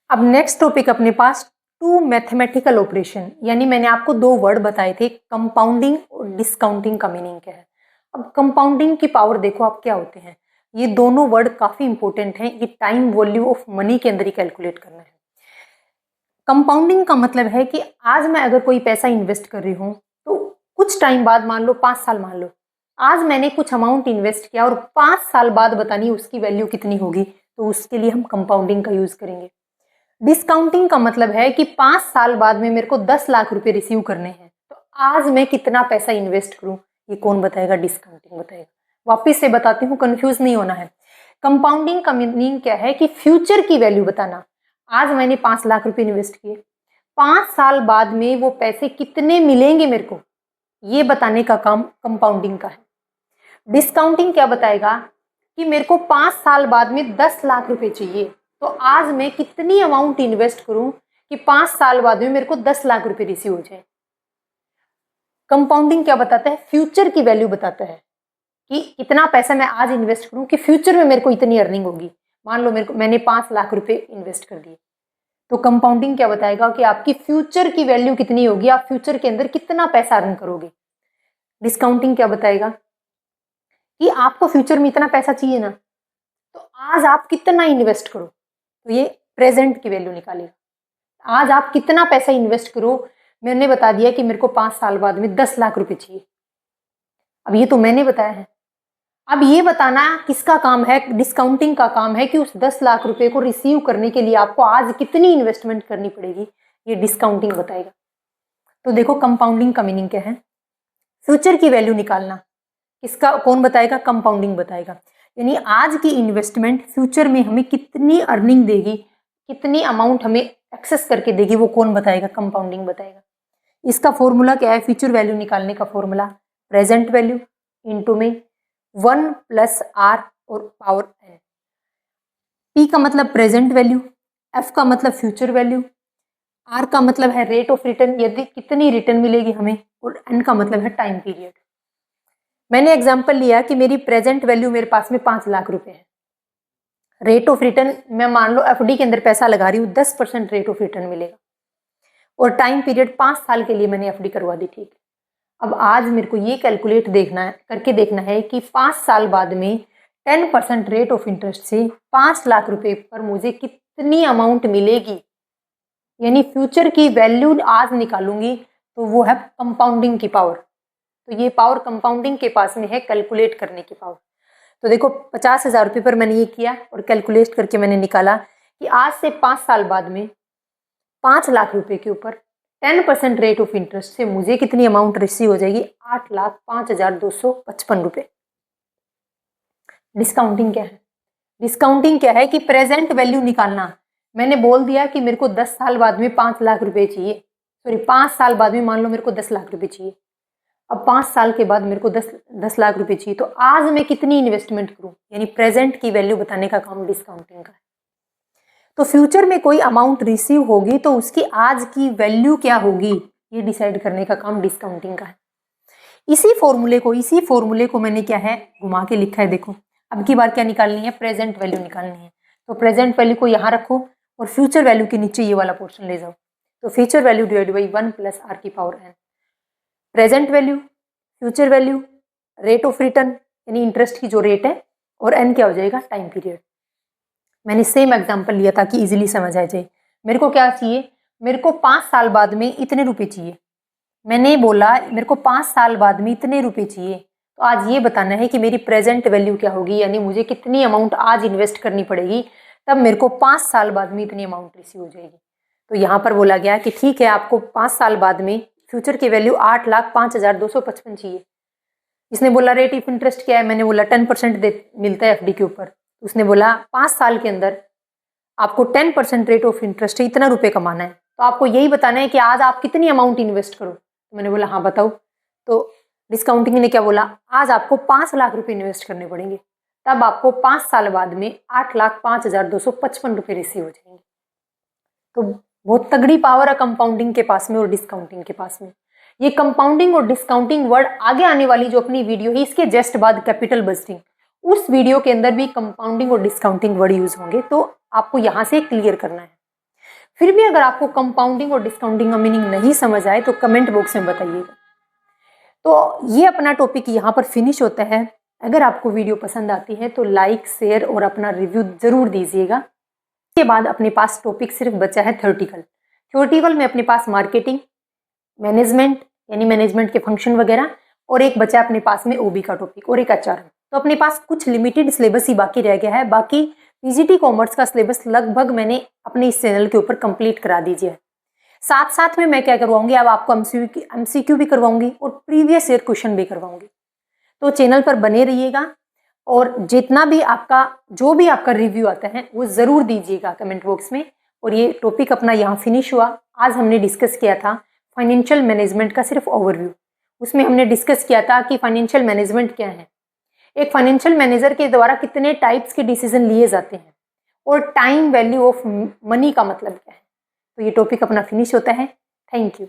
अब नेक्स्ट टॉपिक अपने पास, 2 मैथमेटिकल ऑपरेशन, यानी मैंने आपको 2 वर्ड बताए थे, कंपाउंडिंग और डिस्काउंटिंग का मीनिंग क्या है। अब कंपाउंडिंग की पावर देखो आप क्या होते हैं। ये दोनों वर्ड काफी इंपॉर्टेंट हैं, ये टाइम वैल्यू ऑफ मनी के अंदर ही कैलकुलेट करना है। कंपाउंडिंग का मतलब है कि आज मैं अगर कोई पैसा इन्वेस्ट कर रही हूँ, तो कुछ टाइम बाद, मान लो 5 साल, मान लो आज मैंने कुछ अमाउंट इन्वेस्ट किया और 5 साल बाद बतानी उसकी वैल्यू कितनी होगी, तो उसके लिए हम कंपाउंडिंग का यूज करेंगे। डिस्काउंटिंग का मतलब है कि 5 साल बाद में मेरे को 10 लाख रुपए रिसीव करने हैं, तो आज मैं कितना पैसा इन्वेस्ट करूं, ये कौन बताएगा? डिस्काउंटिंग बताएगा। वापिस से बताती हूँ, कंफ्यूज नहीं होना है। कंपाउंडिंग का मीनिंग क्या है? कि फ्यूचर की वैल्यू बताना। आज मैंने 5 लाख रुपए इन्वेस्ट किए, 5 साल बाद में वो पैसे कितने मिलेंगे मेरे को, ये बताने का काम कंपाउंडिंग का है। डिस्काउंटिंग क्या बताएगा? कि मेरे को 5 साल बाद में 10 लाख रुपए चाहिए, तो आज मैं कितनी अमाउंट इन्वेस्ट करूं कि 5 साल बाद में मेरे को 10 लाख रुपए रिसीव हो जाए। कंपाउंडिंग क्या बताता है? फ्यूचर की वैल्यू बताता है कि कितना पैसा मैं आज इन्वेस्ट करूं कि फ्यूचर में मेरे को इतनी अर्निंग होगी। मान लो मैंने 5 लाख रुपए इन्वेस्ट कर दिए, तो कंपाउंडिंग क्या बताएगा कि आपकी फ्यूचर की वैल्यू कितनी होगी, आप फ्यूचर के अंदर कितना पैसा अर्न करोगे। डिस्काउंटिंग क्या बताएगा? कि आपको फ्यूचर में इतना पैसा चाहिए ना, तो आज आप कितना इन्वेस्ट करो, तो ये प्रेजेंट की वैल्यू निकालेगा। आज आप कितना पैसा इन्वेस्ट करो, मैंने बता दिया कि मेरे को 5 साल बाद में 10 लाख रुपए चाहिए। अब ये तो मैंने बताया है, अब ये बताना किसका काम है? डिस्काउंटिंग का काम है कि उस 10 लाख रुपए को रिसीव करने के लिए आपको आज कितनी इन्वेस्टमेंट करनी पड़ेगी, ये डिस्काउंटिंग बताएगा। तो देखो, कंपाउंडिंग का मीनिंग क्या है? फ्यूचर की वैल्यू निकालना। किसका, कौन बताएगा? कंपाउंडिंग बताएगा। यानी आज की इन्वेस्टमेंट फ्यूचर में हमें कितनी अर्निंग देगी, कितनी अमाउंट हमें एक्सेस करके देगी, वो कौन बताएगा? कंपाउंडिंग बताएगा। इसका फॉर्मूला क्या है? फ्यूचर वैल्यू निकालने का फॉर्मूला, प्रेजेंट वैल्यू इंटू में 1 + R और पावर n। P का मतलब प्रेजेंट वैल्यू, F का मतलब फ्यूचर वैल्यू, R का मतलब है रेट ऑफ रिटर्न, यदि कितनी रिटर्न मिलेगी हमें, और N का मतलब है टाइम पीरियड। मैंने एग्जांपल लिया कि मेरी प्रेजेंट वैल्यू मेरे पास में 5 लाख रुपए है। रेट ऑफ रिटर्न, मैं मान लो एफडी के अंदर पैसा लगा रही हूँ, 10% रेट ऑफ रिटर्न मिलेगा, और टाइम पीरियड 5 साल के लिए मैंने एफडी करवा दी। ठीक, अब आज मेरे को ये कैलकुलेट करके देखना है कि 5 साल बाद में 10% रेट ऑफ इंटरेस्ट से 5 लाख रुपए पर मुझे कितनी अमाउंट मिलेगी, यानी फ्यूचर की वैल्यू आज निकालूंगी, तो वो है कंपाउंडिंग की पावर। तो ये पावर कंपाउंडिंग के पास में है, कैलकुलेट करने की पावर। तो देखो, 50,000 रुपये पर मैंने ये किया और कैलकुलेट करके मैंने निकाला कि आज से 5 साल बाद में 5 लाख रुपए के ऊपर 10% रेट ऑफ इंटरेस्ट से मुझे कितनी अमाउंट रिसीव हो जाएगी? 8,05,255 रुपए। डिस्काउंटिंग क्या है? डिस्काउंटिंग क्या है कि प्रेजेंट वैल्यू निकालना। मैंने बोल दिया कि मेरे को 10 साल बाद में 5 लाख रुपए चाहिए, सॉरी 5 साल बाद में मान लो मेरे को 10 लाख रुपए चाहिए। अब 5 साल के बाद मेरे को 10 लाख रुपए चाहिए, तो आज मैं कितनी इन्वेस्टमेंट करूं, यानी प्रेजेंट की वैल्यू बताने का काम डिस्काउंटिंग का है। तो फ्यूचर में कोई अमाउंट रिसीव होगी तो उसकी आज की वैल्यू क्या होगी, ये डिसाइड करने का काम डिस्काउंटिंग का है। इसी फॉर्मूले को मैंने क्या है घुमा के लिखा है। देखो अब की बार क्या निकालनी है, प्रेजेंट वैल्यू निकालनी है। तो प्रेजेंट वैल्यू को यहाँ रखो और फ्यूचर वैल्यू के नीचे ये वाला पोर्शन ले जाओ। तो future value divide by 1 plus R की power n। Present value, future value, rate of return यानी इंटरेस्ट की जो रेट है, और n क्या हो जाएगा, टाइम पीरियड। मैंने सेम एग्जांपल लिया ताकि इजीली समझ आ जाए। मेरे को क्या चाहिए, मेरे को 5 साल बाद में इतने रुपए चाहिए। मैंने बोला मेरे को 5 साल बाद में इतने रुपए चाहिए, तो आज ये बताना है कि मेरी प्रेजेंट वैल्यू क्या होगी, यानी मुझे कितनी अमाउंट आज इन्वेस्ट करनी पड़ेगी, तब मेरे को 5 साल बाद में इतनी अमाउंट रिसीव हो जाएगी। तो यहाँ पर बोला गया कि ठीक है, आपको 5 साल बाद में फ्यूचर की वैल्यू 8,05,255 चाहिए। इसने बोला रेट ऑफ इंटरेस्ट क्या है, मैंने बोला 10% मिलता है FD के ऊपर। उसने बोला 5 साल के अंदर आपको 10% रेट ऑफ इंटरेस्ट है, इतना रुपए कमाना है, तो आपको यही बताना है कि आज आप कितनी अमाउंट इन्वेस्ट करो। तो मैंने बोला हाँ बताओ। तो डिस्काउंटिंग ने क्या बोला, आज आपको 5 लाख रुपए इन्वेस्ट करने पड़ेंगे, तब आपको 5 साल बाद में 8,05,255 रुपए रिसीव हो जाएंगे। तो बहुत तगड़ी पावर है कंपाउंडिंग के पास में और डिस्काउंटिंग के पास में। ये कंपाउंडिंग और डिस्काउंटिंग वर्ड आगे आने वाली जो अपनी वीडियो है इसके जस्ट बाद कैपिटल बजटिंग, उस वीडियो के अंदर भी कंपाउंडिंग और डिस्काउंटिंग वर्ड यूज होंगे, तो आपको यहाँ से क्लियर करना है। फिर भी अगर आपको कंपाउंडिंग और डिस्काउंटिंग का मीनिंग नहीं समझ आए तो कमेंट बॉक्स में बताइएगा। तो ये अपना टॉपिक यहाँ पर फिनिश होता है। अगर आपको वीडियो पसंद आती है तो लाइक, शेयर और अपना रिव्यू जरूर दीजिएगा। इसके बाद अपने पास टॉपिक सिर्फ बचा है थ्योरेटिकल में अपने पास मार्केटिंग, मैनेजमेंट यानी मैनेजमेंट के फंक्शन वगैरह, और एक बचा अपने पास में OB का टॉपिक और एक HRM। तो अपने पास कुछ लिमिटेड सिलेबस ही बाकी रह गया है। बाकी PGT कॉमर्स का सिलेबस लगभग मैंने अपने इस चैनल के ऊपर कंप्लीट करा दीजिए। साथ साथ में मैं क्या करवाऊंगी, अब आपको MCQ भी करवाऊंगी और प्रीवियस ईयर क्वेश्चन भी करवाऊंगी। तो चैनल पर बने रहिएगा और जितना भी आपका जो भी आपका रिव्यू आता है वो ज़रूर दीजिएगा कमेंट बॉक्स में। और ये टॉपिक अपना यहाँ फिनिश हुआ। आज हमने डिस्कस किया था फाइनेंशियल मैनेजमेंट का सिर्फ ओवरव्यू। उसमें हमने डिस्कस किया था कि फाइनेंशियल मैनेजमेंट क्या है, एक फाइनेंशियल मैनेजर के द्वारा कितने टाइप्स के डिसीजन लिए जाते हैं, और टाइम वैल्यू ऑफ मनी का मतलब क्या है। तो ये टॉपिक अपना फिनिश होता है। Thank you.